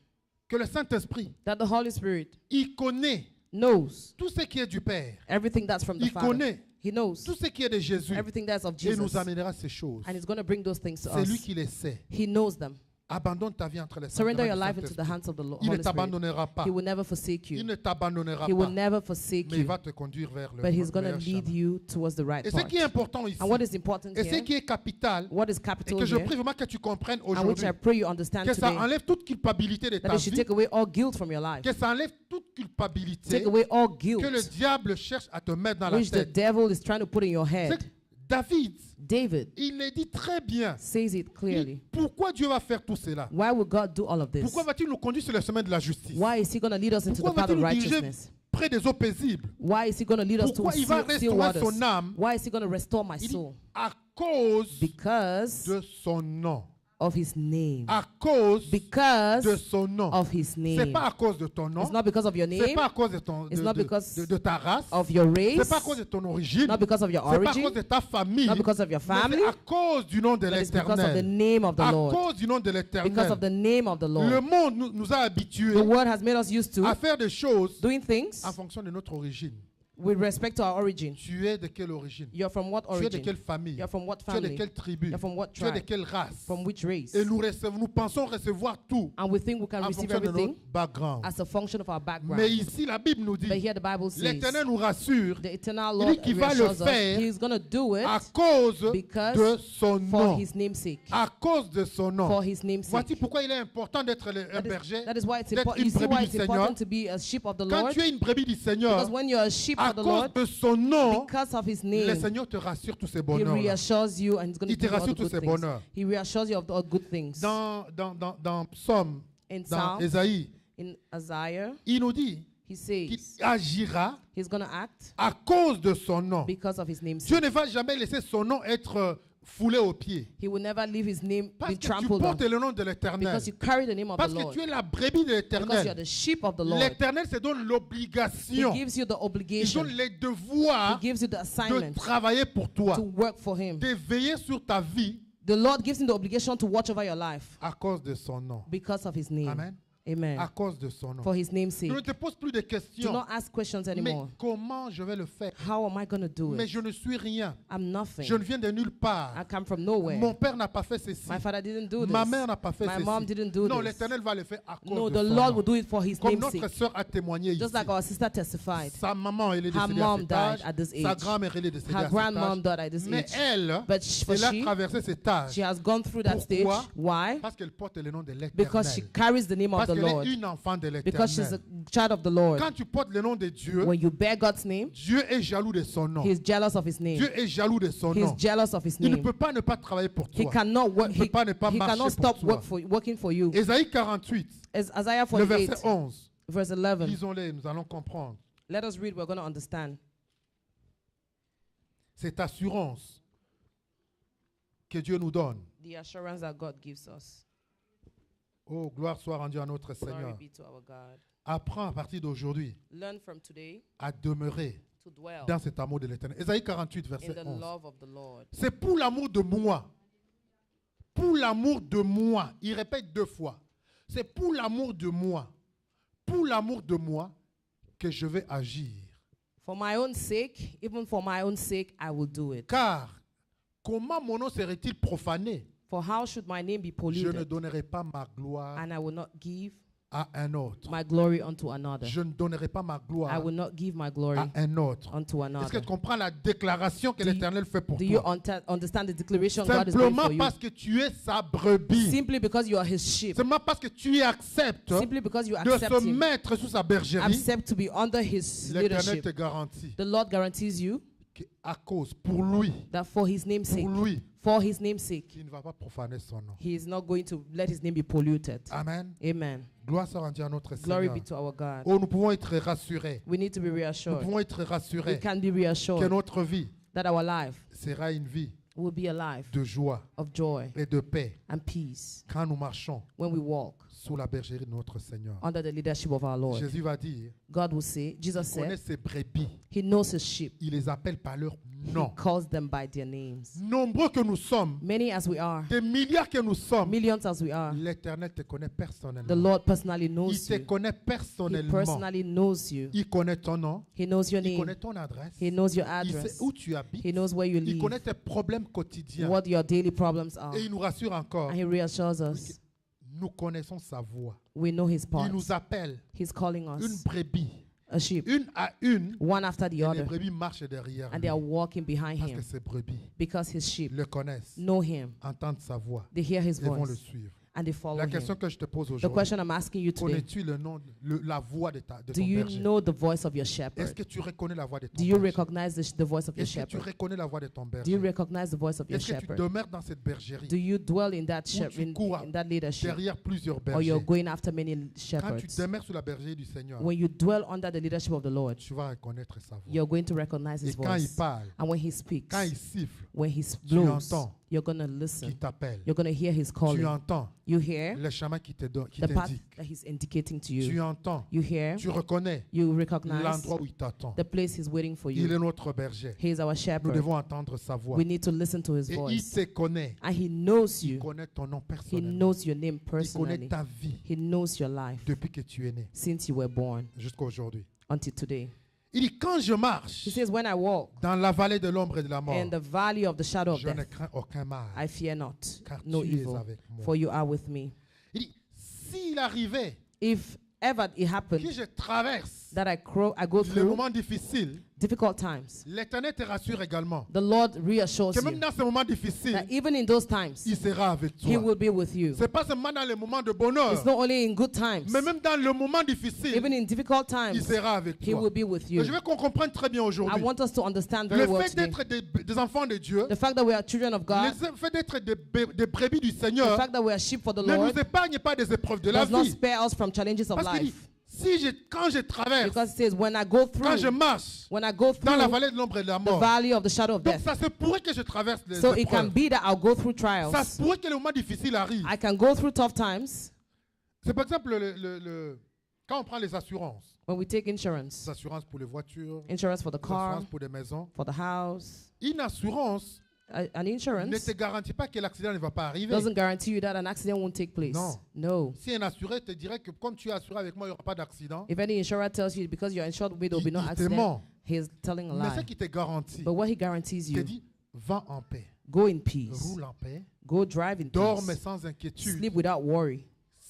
que le Saint-Esprit, that the Holy Spirit il connaît knows tout ce qui est du Père. everything that's from the Il Father. connaît He knows tout ce qui est de Jésus. everything that's of Et il nous Jesus. amènera ces choses. And he's going to bring those things to C'est lui us. qui les sait. He knows them. Abandonne ta vie entre les mains Surrender du your life into the Saint-Esprit. hands of the Il ne Holy Spirit. t'abandonnera pas. He will never forsake Il you. ne t'abandonnera He will pas. never forsake Mais il you. va te conduire vers le But he's going to meilleur lead chemin. you towards the right Et ce path. qui est important ici, And what is important et ce here, qui est capital, what is et capital que je here, prie vraiment que tu comprennes and which aujourd'hui, I pray you understand que ça today, enlève toute culpabilité de that ta it should vie, take away all guilt from your life. que ça enlève toute culpabilité Take away all que le guilt diable cherche à te mettre dans la which the tête. devil is trying to put in your C'est head. que David, David il le dit très bien. says it clearly. Pourquoi Dieu va faire tout cela? Why would God do all of this? Pourquoi va-t-il nous conduire sur le chemin de la justice? Why is he going to lead us into the Pourquoi path va-t-il of nous diriger righteousness? près des eaux paisibles? Why is he going to lead us to Pourquoi il va still restaurer waters? son âme? Why is he going to restore my Il dit, soul? à cause Because de son nom. of his name. À cause Because de son nom. of his C'est name. pas à cause de ton nom. It's not because of your C'est name, pas à cause de, ton, It's not because de ta race. of your C'est race, pas à cause de ton origine. not because of your C'est pas à cause origin, de ta famille. not because of your Mais family, c'est à cause du nom de but it's because of the l'Éternel. name of the À Lord. cause du nom de Because of l'Éternel. the name of the Le Lord. monde nous a habitués The word has made us used to à faire des choses doing things en fonction de notre origine. with respect to our origin. Tu es de quelle origine? You're from what Tu es de origin? quelle famille? You're from what Tu es de family? quelle tribu? You're from what Tu es de tribe? quelle race? From which race? Et nous pensons recevoir tout And we think we can en receive fonction de everything notre background. as a function of our background. Mais ici, la Bible nous dit, But here the Bible says, l'Éternel nous rassure the eternal Il dit Lord qu'il va le reassures us, faire He's going to do it à cause because de son for nom. His name's sake. À cause de son nom. For His name's Voici sake. pourquoi il est important d'être un berger. That is why it's d'être important. une You see why brebis it's du Seigneur. important to be a sheep of the Quand Lord? tu es une brebis du Seigneur, Because when you're a sheep à of the cause Lord, de son nom, because of His le name, Seigneur te rassure tous ces He bonheurs. reassures you and He's going to Il te give you all rassure the tous good ces things. bonheurs. He reassures you of all good things. Dans Psaume, In dans Psalms, Ésaïe, in Isaiah, il nous dit He qu'il says agira He's going to act à cause de son nom. because of His name's Dieu sake. ne va jamais laisser son nom être foulé aux pieds. He will never leave his name Parce be que tu trampled on. portes le nom de l'Éternel. Because you carry the name of the Parce que Lord. tu es la brebis de Because you are l'Éternel. the sheep of the Lord. L'Éternel se donne He l'obligation. gives you the Il obligation. donne les He devoirs gives you the de assignment travailler pour toi. to work for him. De veiller sur ta vie The Lord gives him the obligation to watch over your life à cause de son nom. because of his name. Amen. Amen. À cause de son nom. For his name's Je sake. ne te pose plus de Do questions. not ask questions Mais anymore. comment je vais le faire? How am I going to do Mais it? je ne suis rien. I'm nothing. Je ne viens de nulle I part. come from nowhere. Mon père n'a pas fait ceci. My father didn't do Ma this. mère n'a pas fait My mom ceci. didn't do Non, this. l'Éternel va le faire à cause No, de the son Lord nom. will do it for his Comme name's notre sake. sœur a témoigné ici. Just like our sister testified. Sa maman, elle est Her décédée à mom cet died âge. at this Sa age. grand-mère, elle est décédée Her à cet grandmom âge. died at this Mais age. elle, But for elle a she, traversé cet âge. she has gone through that stage. Pourquoi? Why? Parce qu'elle porte le nom de Because she l'Éternel. carries the name of Parce the qu'elle Lord. est une enfant de Because she's a l'Éternel. child of the Lord. Quand tu portes le nom de Dieu, When you bear God's name, Dieu est jaloux de son nom. he is jealous of his name. Dieu est jaloux de son He is nom. jealous of his Il ne name. peut pas ne pas travailler pour He toi. cannot work. Il ne peut pas ne pas He marcher cannot pour stop toi. working for you. Ésaïe 48, As Isaiah le 48, verset 11. verse 11. Lisons-les, nous allons comprendre. Let us read. We're going to understand. Cette assurance que Dieu nous donne. The assurance that God gives us. Oh, gloire soit rendue à notre Glory Seigneur. be to our God. Apprends à partir d'aujourd'hui Learn from today à demeurer to dwell dans cet amour de l'Éternel. Ésaïe 48, in verset the 11. love of the Lord. C'est pour l'amour de moi. Pour l'amour de moi. Il répète 2 fois. C'est pour l'amour de moi. Pour l'amour de moi que je vais agir. For my own sake, even for my own sake, I will do it. Car comment mon nom serait-il profané? For how should my name be Je ne polluted? donnerai pas ma gloire And I will not give à un autre. my glory unto another. Je ne donnerai pas ma I gloire will not give my glory à un autre. unto Est-ce que another. tu comprends la déclaration que Do you- l'Éternel fait pour Do you toi? understand the declaration God is doing Simplement for you? parce que tu es sa brebis. Simply because you are his sheep. Simplement parce que tu acceptes Simply because you de accept se him. mettre sous sa bergerie. Accept to be under his L'Éternel leadership. te garantit The Lord guarantees you qu'à cause, pour lui, that for his name's sake, for his name's sake, il ne va pas profaner son nom. he is not going to let his name be polluted. Amen. Amen. Gloire soit rendue à notre Glory Seigneur. be to our God. Oh, nous pouvons être rassurés. We need to be Nous reassured. pouvons être We rassurés can be que reassured notre vie that our life sera une vie will be a life de joie of joy et de paix and peace quand nous marchons when we walk sous la bergerie de notre Seigneur. under the leadership of our Lord. Jésus va dire, God will say, Jesus il connaît said, ses brebis, he knows his sheep. il les appelle par leur He nom. calls them by their names. Nombreux que nous sommes, Many as we are, des milliards que nous sommes, millions as we are, l'Éternel te connaît the personnellement. Lord personally Il knows te you. connaît He personnellement. personally knows you. Il connaît ton nom, He knows your il name. connaît ton adresse, He knows your il sait address. où tu habites, He knows where you il live, connaît tes problèmes quotidiens. what your daily problems are. Et il nous rassure encore, And he reassures us. nous connaissons sa voix. We know his Il parts. nous appelle He's calling une us brebis, a sheep, une à une, one after the et les other. brebis marchent derrière And lui. they are walking behind Parce que him ces brebis because his sheep le connaissent, know him. entendent sa voix They hear his et vont le voice suivre. and they follow La question him. que je te pose The aujourd'hui, question I'm asking you today, connais-tu le nom, la voix de do ton you berger? know the voice of your Est-ce shepherd? que tu reconnais la voix de ton Do you berger? recognize the voice of your Est-ce que tu shepherd? reconnais la voix de ton Do you berger? recognize the voice of your Est-ce que tu shepherd? demeures dans cette bergerie Do you dwell in that tu shepherd, cours in that leadership, derrière plusieurs or you're bergers? going after many Quand tu shepherds? demeures sous la bergerie du Seigneur, When you dwell under the leadership of the Lord, tu vas reconnaître sa voix. you're going to recognize Et his quand il voice. parle, And when he speaks, quand il siffle, when he tu blows, entends you're going to qui listen. t'appelle. You're going to hear his Tu calling. entends You hear le chemin qui the path t'indique. that he's indicating to Tu you. entends, You hear, tu reconnais you recognize l'endroit où il t'attend. the place he's waiting for Il you. est notre berger. He is our Nous shepherd. devons entendre sa voix. We need to listen to his Et il voice. te connaît. And he knows Il you. connaît ton nom He personnellement. knows your name Il connaît personally. ta vie He knows your life depuis que tu es né since you were born jusqu'à aujourd'hui. until today. Il dit, quand je marche He says, when I walk dans la vallée de l'ombre et de la mort, in the valley of the shadow of je ne death, crains aucun mal, I fear not, car no tu es evil, avec moi. for you are with me. Il dit, s'il arrivait If ever it que happened je traverse that I go les through moments difficiles, difficult times, l'Éternel te rassure également the Lord reassures que même you dans ces moments difficiles, that even in those times, il sera avec He toi. will be with you. Ce n'est pas seulement dans les moments de bonheur, It's not only in good times, mais même dans le moment difficile, even in difficult il times, sera avec He toi. will be with Et you. je veux qu'on comprenne très bien I aujourd'hui. want us to understand Le very well fait today. d'être des enfants de Dieu, The fact that we are children of God, le fait d'être des brebis du the Seigneur, fact that we are sheep for the ne Lord, nous épargne pas des épreuves de la does not vie. spare us from challenges of Parce qu'il dit, life. Quand je traverse, Because it says, when I go quand je through, marche when I go dans la through vallée de l'ombre et de la the mort, valley of the shadow of donc death. ça se pourrait que je traverse les So it can épreuves. be that I'll go through Ça trials. se pourrait que les moments difficiles arrivent. I can go through tough times. C'est par exemple quand on prend les assurances. When we take insurance. Les assurances pour les voitures, Insurance for the les car, assurances pour des maisons. for the house. Une assurance An ne insurance te garantit pas que l'accident ne va pas arriver. doesn't guarantee you that an accident won't take place. Non. No. Si un assuré te dirait que comme tu es assuré avec moi, il n'y aura pas d'accident, If any insurer tells you because you're insured with me, there will be no il te accident, ment. he's telling a Mais ce lie. qui te garantit, But what he guarantees il te you, dit, va en paix, go in peace. roule en paix, Go drive in dorme peace. sans inquiétude. Sleep without worry.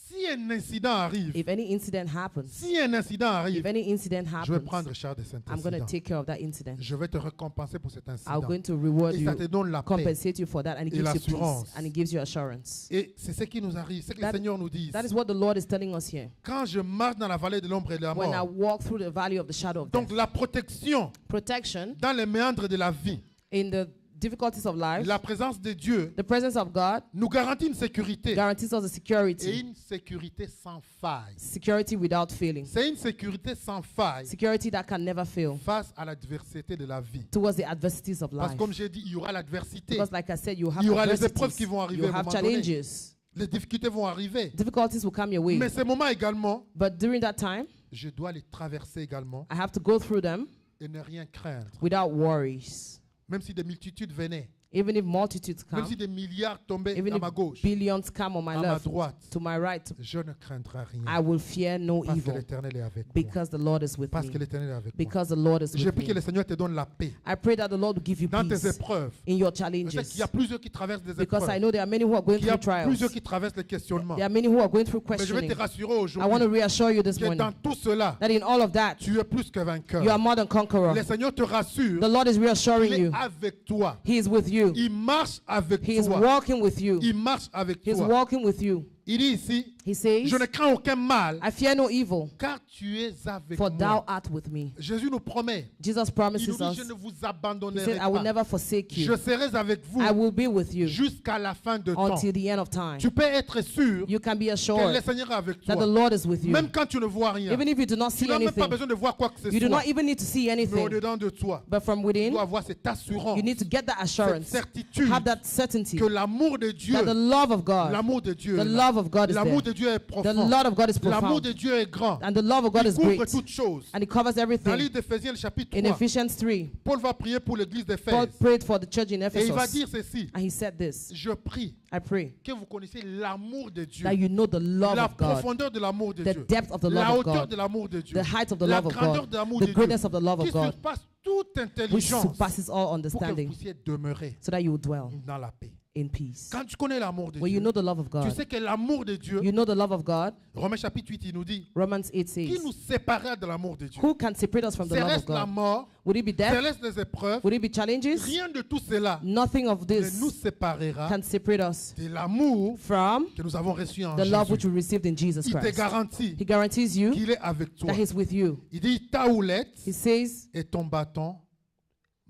Si un incident arrive, If any incident happens, si un incident if arrive, any incident je vais happens, prendre charge de cet I'm going to incident. take care of that incident. Je vais te récompenser pour cet I'm incident. going to reward Et ça you, te donne la paix. compensate you for that, and it Et gives you peace, l'assurance. and it gives you assurance. Et c'est ce qui nous arrive, c'est que le That- Seigneur nous dit. That is what the Lord is telling us here. Quand je marche dans la vallée de l'ombre et de la When I mort, walk through the valley of the shadow of donc death, la protection protection dans les méandres de la vie, in the difficulties of life, la présence de Dieu the presence of God nous garantit une sécurité guarantees us a et security, une sécurité sans faille. security without failing, C'est une sécurité sans faille security that can never fail face à l'adversité de la vie. towards the adversities of Parce life. que comme j'ai dit, il y aura l'adversité. Because like I said, you have Il y aura les épreuves adversities, qui vont arriver you à un have moment donné. challenges, Les difficultés vont arriver. difficulties will come your way. Mais ces moments également, But during that time, je dois les traverser également I have to go through them et ne rien craindre. without worries. Même si des multitudes venaient, Even if multitudes même come, si des milliards tombaient even à ma if gauche, billions come on my à ma left, droite, to my right, je ne craindrai I rien. will fear no Parce que evil l'Éternel est avec moi. because the Lord is with Parce que me. l'Éternel est avec moi. Because the Lord is Je with prie que me. le Seigneur te donne la paix I pray that the Lord will give you dans tes peace épreuves. in your Je sais challenges. qu'il y a plusieurs qui traversent des Because I épreuves. know there are many who are going Il y a through trials. plusieurs qui traversent les questionnements. There are many who are going through Mais je vais questioning. te rassurer I want aujourd'hui to reassure you this que dans morning tout cela, that in all of that, tu es plus que vainqueur. you are more than conqueror. Le Seigneur te rassure. The Lord is reassuring Il est you. avec toi. He is with you. Il marche avec He is toi. walking with you. Il marche avec He is toi. walking with you. Il dit ici, He says, je ne crains aucun mal, I fear no evil, car tu es avec for thou moi. art with me. Jésus nous promet. Jesus Il nous promises dit, us. je ne vous He abandonnerai said, I will pas. never forsake Je you. serai avec vous I will be with you jusqu'à la fin de temps. until the end of time. Tu peux être sûr You can be que le assured Seigneur est avec that the toi. Lord is with you. Même quand tu ne vois rien. Even if you do not Tu see n'as même pas anything, besoin de voir quoi que ce you do soit. not even need to see Mais anything. au-dedans de toi, But from tu within, dois avoir cette assurance, you need to get that cette assurance, certitude have that certainty que l'amour de Dieu, that the love of God, l'amour de Dieu, the est là. love of God is L'amour there. de Dieu est The profond. love of God is L'amour profound. de Dieu est grand. And the love of God Il is couvre great. toutes choses. And it covers Dans le everything. livre d'Éphésiens, le chapitre In 3, Ephesians 3, Paul va prier pour l'église Paul d'Éphèse. prayed for the church in Et il va Ephesus. dire ceci. And he said this, Je prie I pray que vous connaissiez l'amour de Dieu. that you know the love La of God, profondeur de l'amour de the Dieu. depth of the La love of hauteur God, de l'amour de Dieu. the height of the La love of grandeur God, de l'amour the de greatness Dieu. of the love Qui of God, surpasse toute which intelligence surpasses all pour que vous understanding, puissiez demeurer so that you will dwell dans la paix. in peace. Quand tu connais l'amour de When you Dieu, know the love of tu God, sais que l'amour de Dieu, you know the love of God. Romains chapitre 8, il nous dit, Romans 8 qui says, nous séparera de l'amour de Dieu? who can separate us from the love of Céleste la God? mort, Would it be death? céleste les épreuves, Would it be challenges? rien de tout cela Nothing of ne this nous séparera can separate us de l'amour from que nous avons reçu en the love which Jésus. we received in Jesus Il te Christ. garantit He guarantees you qu'il est avec toi. that He's with you. Il dit, ta houlette He says, et ton bâton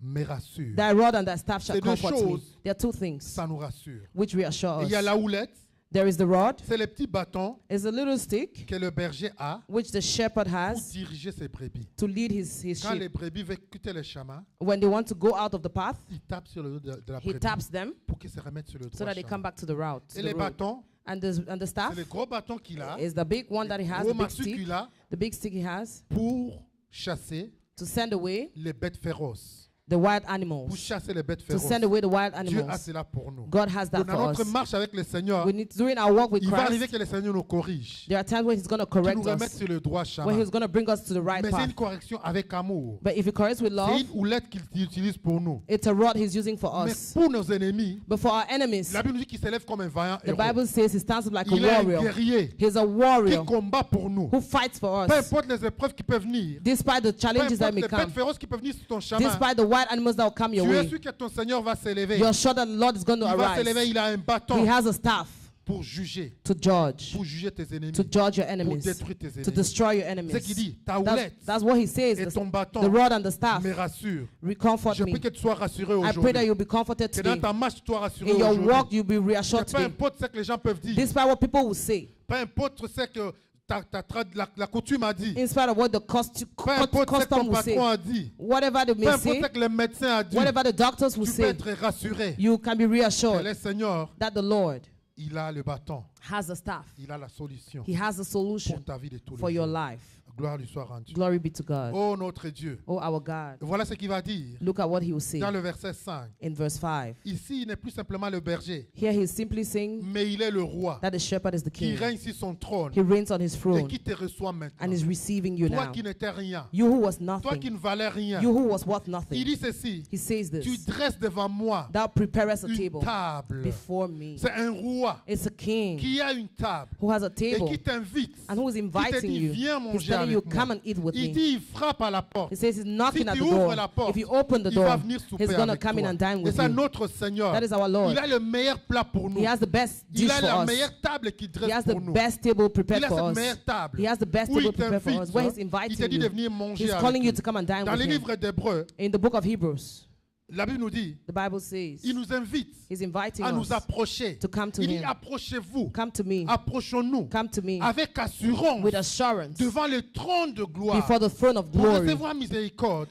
me rassurent. thy rod and thy staff shall C'est deux comfort me. choses. There are two things Ça nous rassure. which reassure Et il y a us. la houlette, There is the rod, c'est le petit bâton is a little stick que le berger a which the shepherd pour has diriger ses brebis. to lead his Quand les sheep. brebis veulent quitter le chemin, When they want to go out of the path, il tape sur le dos de la he brebis taps them pour qu'ils se remettent sur le so droit that they come chemin. back to the route. to Et the les road. bâtons, And the staff c'est le gros bâton qu'il a, is the big one that he has, gros the big massue stick, qu'il a the big stick he has pour chasser to send away les bêtes féroces. the wild Pour animals, chasser les bêtes to féroces. send away the wild Dieu a animals. cela pour nous. God has that Donc, dans for notre us. marche avec le Seigneur, We need during our walk with il va arriver Christ. que le Seigneur nous corrige. There are times when He's going to Qu'il nous correct remette us, sur le droit when chemin. He's going to bring us to the right Mais c'est path. une correction avec amour. But if He corrects with C'est love, une houlette qu'il utilise pour nous. it's a rod He's using for Mais us. pour nos ennemis, But for our enemies, la Bible nous dit qu'il s'élève comme un vaillant the héros. Bible says He stands up like a Il est un warrior. guerrier He's a qui warrior combat pour nous. who fights for Peu us, importe les épreuves qui peuvent venir. despite the Peu challenges that importe may les bêtes come, féroces qui peuvent venir sur ton chemin. despite the wild animals that will come your Tu es way. sûr que ton Seigneur va s'élever. You're sure that the Lord is going to Il va s'élever, arise. il a un He bâton has a staff pour juger. to judge, Pour juger tes ennemis. to judge your Pour enemies, détruire tes to ennemis. destroy your C'est ce qu'il enemies. dit. Ta houlette That's what He says. et ton The bâton rod and the staff me rassure. comfort Je me. prie que tu sois rassuré I pray that aujourd'hui. you'll be comforted Que dans today. ta marche, tu sois rassuré In your walk, aujourd'hui. you'll be reassured Que peu today. importe ce que les gens peuvent dire. Despite what people will say, Peu importe ce que la coutume a dit, in spite of what the peu importe ce que custom ton will say, patron a dit, whatever they peu may importe say, ce que le médecin a dit, whatever the doctors will tu peux say, être rassuré you can be que reassured le Seigneur, that the Lord il a le bâton, has the staff. il a la solution He has the solution pour ta vie de tous for les your jours. life. Gloire lui soit rendue. Glory be to God. Oh notre Dieu. Oh, our God. Voilà ce qu'il va dire Look at what he will say dans le verset 5. in verse 5. Ici, il n'est plus simplement le berger, Here he is simply saying mais il est le roi that the shepherd is the qui king. règne sur son trône He reigns on his et throne qui te reçoit maintenant. and is receiving you Toi now. qui n'étais rien, You who was toi qui nothing, ne valais rien. you who was worth Il nothing. dit ceci, He says tu this, dresses devant moi thou preparest a une table table. before me. C'est un roi It's a king qui a une table who has a et table qui t'invite, and who is qui te inviting dit you. viens He's manger telling you, avec come moi. and eat with Il me. dit, il frappe à la porte. He says he's knocking Si at tu the ouvres door. la porte, If you open the il va door, venir souper he's going to avec come in toi. and dine Et with c'est you. notre Seigneur. That is our Lord. Il a le meilleur plat pour nous. He has the best Il dish a for la us. meilleure table qu'il He dresse has the pour nous. best table Il prepared a for cette us. meilleure table He has the best où il table prepared for us, t'invite. where he's Il inviting te dit de you. venir manger He's avec calling you lui. to come and dine Dans with les him. livres d'Hébreux, In the book of Hebrews, la Bible nous dit, the Bible says il nous invite he's inviting à nous us approcher. to come to Il dit, him. approchez-vous, Come to me. approchons-nous Come to me avec assurance with assurance devant le trône de gloire before the throne of pour glory, recevoir miséricorde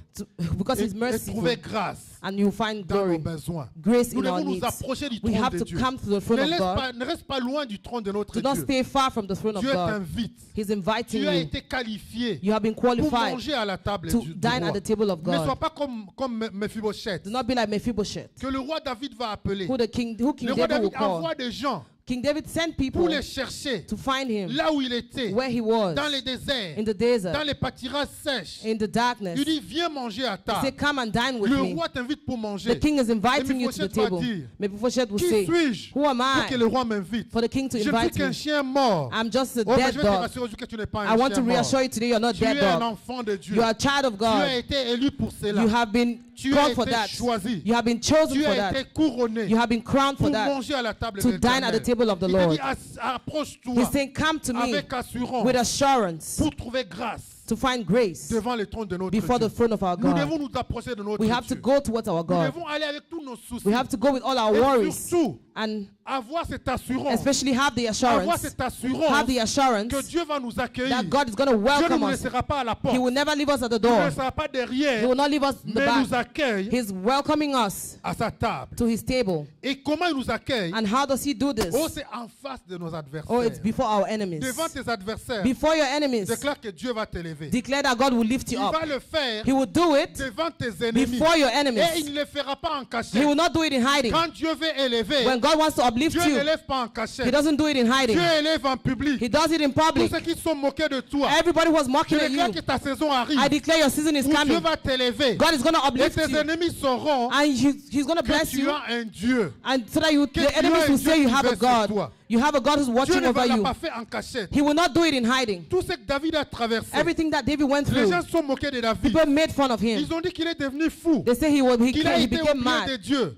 because et, he's et merciful, trouver grâce and you find dans nos glory, besoins. grace Nous in our devons nous needs. approcher du We trône have de to Dieu. come to the throne of God. Ne reste pas loin du trône de notre Do not Dieu. stay far from the throne of Dieu God. t'invite. He's inviting Tu as you. été qualifié You have been pour qualified manger à la table to du dine roi. at the table of Ne sois God. pas comme Mephibosheth, Do not be like Mephibosheth, que le roi David va appeler. who King Le roi David will David call. envoie des gens King David sent pour people les chercher to find him là où il était, where he was, dans les déserts, in the desert, dans les pâturages sèches. in the darkness. Il dit, viens manger à He said, table. come and dine with Le me. roi t'invite pour The manger. king is inviting you to the Mephibosheth va table. dire, Mephibosheth will qui say, suis-je who am pour que I le roi m'invite? for the king to Je ne suis invite qu'un me? chien mort. I'm just a Oh, mais dead je vais te dog. rassurer aujourd'hui que tu n'es pas I un want chien to mort. reassure you today you're not Tu dead es un dog. enfant de Dieu. You are a child of Tu as God. été élu pour cela. You have been Tu as called for été that. choisi. You have been chosen Tu for as that. été couronné You have been crowned for pour that. manger à la table To de dine at the table of the Il te Lord. dit, approche-toi He's saying, come to me avec assurance with assurance pour trouver grâce to find grace devant le trône de notre before the Dieu. throne of our Nous God. devons nous approcher de notre We have to Dieu. go towards our Nous God. devons aller avec tous nos soucis. We have to go with all our Et worries surtout, and avoir cette assurance, especially have the avoir assurance, cette assurance have the assurance que Dieu va nous accueillir. that God is going to Dieu ne welcome nous us. laissera pas à la porte. He will never leave us at the Il ne door. nous laissera pas He derrière, will not leave us in the mais nous back. accueille He's welcoming us à sa table. to his table. Et comment il nous accueille? And how does he do this? Oh, c'est en face de nos adversaires. Oh, it's before our enemies. Devant tes adversaires, Before your enemies. déclare que Dieu va t'élever. Declare that God will lift Il you up. va le faire He will do it devant tes ennemis. before your Et il enemies. ne le fera pas en He cachette. will not do it in hiding. Quand Dieu veut élever, When God wants to uplift Dieu you, n'élève pas en he cachette. doesn't do it in hiding. Dieu élève en public. He does it in Tous public. ceux qui sont moqués de toi, Everybody was je mocking at déclare you. que ta saison arrive. I declare your season is Où Dieu coming. va t'élever. God is going to Et uplift tes you. ennemis sauront And he's going to que bless tu you. as un Dieu. And so that you, Que the tu as enemies un will Dieu say you qui have a veille sur God. toi. You have a God who's Dieu watching ne va over l'a you. pas fait en cachette. He will not do it in hiding. Tout ce que David a traversé, Everything that David went les through, gens sont moqués de David. people made fun of him. Ils ont dit qu'il est devenu fou, They say qu'il a he été became oublié de mad. Dieu.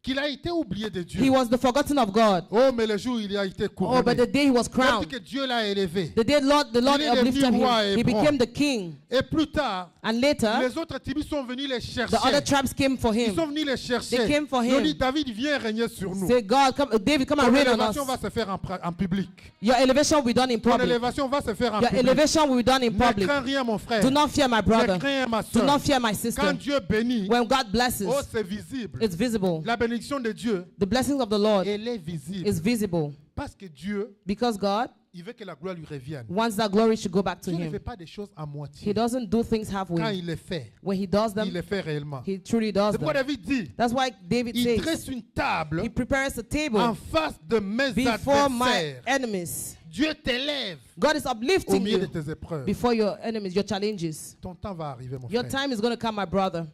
Qu'il a été oublié de Dieu. He was the forgotten of God. Oh, mais le jour où il a été couronné, Oh, but the day he was il a dit crowned, que Dieu l'a élevé. the day the Lord Il est devenu uplifted roi à him, he Hébron. became the king. Et plus tard, And later, les autres tribus sont venus les chercher. the other tribes came for Ils him. sont venus les chercher. They came for Ils ont him. dit, David, viens régner sur nous. Say, God, David, come Ton and reign on élévation us. va se faire en public. Your elevation will be done in Ton public. élévation va se faire en Your public. elevation will be done in Ne public. crains rien, mon frère. Do not fear my Ne brother. crains rien, ma Do soeur. not fear my Quand sister. Dieu bénit, When God blesses, oh, c'est visible. it's visible. La bénédiction de Dieu, The blessings of the Lord elle est visible. is visible. Parce que Dieu, Because God il veut que la gloire lui revienne. wants that glory should go back to Dieu ne fait him. pas des choses à He moitié. doesn't do things Quand halfway. il les fait, When he does il them, les fait réellement. he truly does C'est pourquoi them. David dit, That's why David il says, dresse une table he prepares a en table face de mes before my adversaires. enemies. Dieu t'élève God is au uplifting milieu de you tes épreuves. before your enemies, your challenges. Ton temps va arriver, mon Your frère. time is going to come, my brother.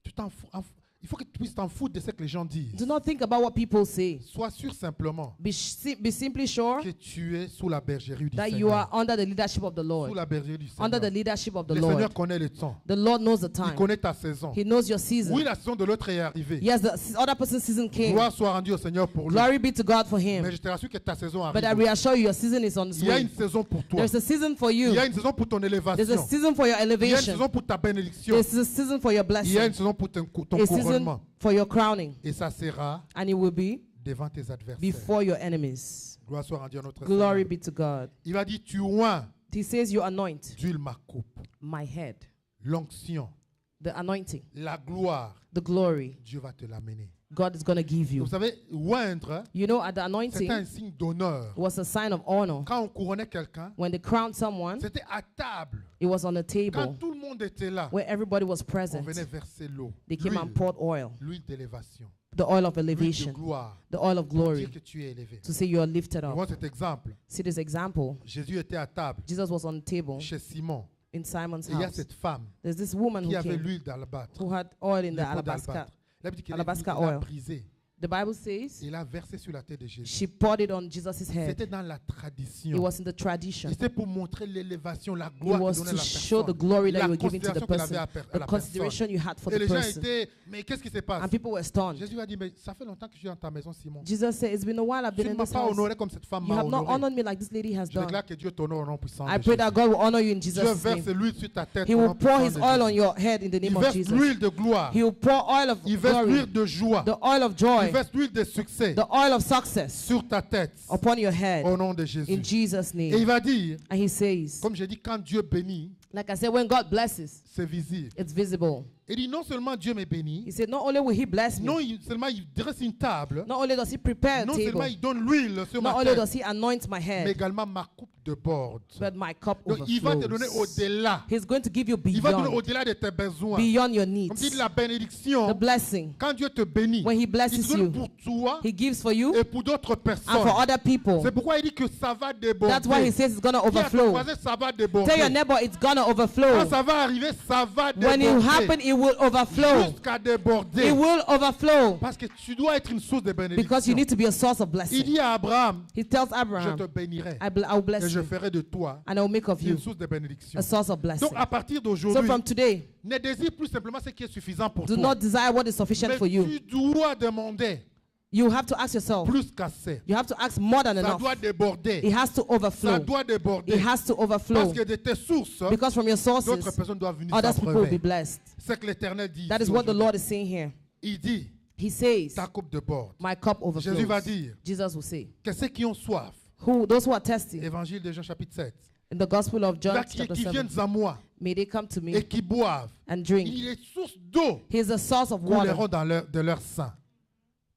Tu t'en fous. Il faut que tu puisses t'en foutre de ce que les gens disent. Do not think about what people say. Sois sûr simplement Be simply sure que tu es sous la bergerie du that you Seigneur. are under the leadership of the Sous Lord. la bergerie du Seigneur. Under the leadership of the Le Lord. Seigneur connaît le temps. The Lord knows the Il time. connaît ta saison. He knows your season. Oui, la saison de l'autre est arrivée. Yes, the other person's season came. Gloire soit rendue au Seigneur pour lui. Glory be to God for him. Mais je te rassure que ta saison But I arrive. reassure you, your season is on its Il y a way. une saison pour toi. There's a season for Il you. y a une saison pour ton There's a élévation. season for your Il y a une elevation. saison pour ta bénédiction. There's a season for your Il y a une blessing. saison pour ton A season couronnement. for your crowning. Et ça sera And it will be devant tes adversaires. before your enemies. Gloire soit rendue à notre Glory Seigneur. be to God. Il va dire, tu oins He says, you anoint d'huile ma coupe. my head. L'onction, The anointing, la gloire, the glory, Dieu va te l'amener. God is going to give you. Vous savez, oindre, You know, at the c'était un anointing signe d'honneur. was a sign of honor. Quand on couronnait quelqu'un, When they crowned someone, c'était à table. it was on a Quand table tout le monde était là, where everybody was on present. venait verser l'eau. They came and poured oil, L'huile d'élévation. the oil of L'huile de elevation, gloire. the oil of Pour glory, dire que tu es élevé. to say you are lifted Nous up. voyons cet exemple. See this example. Jésus était à table Jesus was on the table chez Simon. in Simon's Et il y a house. cette femme There's this woman qui who avait came, l'huile d'albâtre. who had oil in the Le pot alabaster. d'albâtre. La Bible dit qu'elle alabaster elle a oil. brisé. The Bible says Et il a versé sur la tête de Jésus. she poured it on Jesus' head. C'était dans la It tradition. was in the tradition. C'était pour montrer l'élévation, la It gloire que was donnait to la show the personne. glory that La you were giving to the considération qu'elle person, avait à the la consideration you had for Et the les gens person. étaient, mais qu'est-ce qui se passe? And people were stunned. Jésus a dit, mais ça fait longtemps que je suis dans ta maison, Simon. Jesus said, it's been a while I've Tu been ne in m'as this pas house. honoré comme cette femme You m'a have not honoré. honored me like this lady has Je done. déclare que Dieu t'honore au nom puissant I de pray Jésus. that God will honor you in Dieu Jesus' verse name. l'huile sur ta tête He au will nom pour puissant his de oil on Jésus. your head in the Il name of verse Jesus. l'huile de gloire. He will pour oil of Il verse glory, l'huile de joie. the oil of Il joy, verse l'huile de succès the oil of success sur ta tête upon your head au nom de in Jésus. Jesus' Et il name. va dire, And he says, comme j'ai dit, quand Dieu bénit, like I said, when God blesses, c'est visible. it's visible. Il dit non seulement Dieu me bénit, He said, not only will he bless non me, seulement il dresse une table, not only does he prepare a non table, seulement il donne l'huile sur not ma only tête, does he anoint my mais head, également ma coupe de bord. but my cup Donc il va te donner overflows. au-delà. He's going to give you Il va te donner beyond, au-delà de tes besoins. beyond your Comme needs. dit la The bénédiction, blessing, quand Dieu te bénit, when he il blesses te donne you, pour toi he gives for you et pour d'autres and personnes. for other people. C'est pourquoi il dit que ça va déborder. That's why he says it's going to Dis à ton overflow. voisin, ça va Tell your déborder. neighbor it's going to Quand overflow. ça va arriver, ça va When it happen, déborder. it will overflow. Jusqu'à déborder. It will overflow Parce que tu dois être une source de because bénédiction. you need to be a source of Il blessing. dit à Abraham, He tells je te Abraham, bénirai I will et bless je you ferai de toi and I will make of une you source de bénédiction. a source of blessing. Donc à partir So d'aujourd'hui, from today, ne désire plus simplement ce qui est suffisant pour do toi. not desire what is sufficient Mais for you. tu dois demander You have to ask yourself, plus qu'assez. you have to ask more than Ça enough. doit déborder. It has to Ça overflow. doit déborder. It has to Parce overflow que de tes sources, because from your d'autres sources, personnes doivent venir other people will be s'abreuver. blessed. C'est que l'Éternel dit. That is ici what the aujourd'hui. Lord is saying here. Il dit, He says, ta coupe de bord. my cup Jésus va overflows. dire, Jesus will say, que ceux qui ont soif, those who are thirsty, Évangile de Jean chapitre 7, in the Gospel of John qui chapter viennent 7, à moi may they come to et me qui boivent, and drink. il est source d'eau He is a source of water. couleront de leur sang.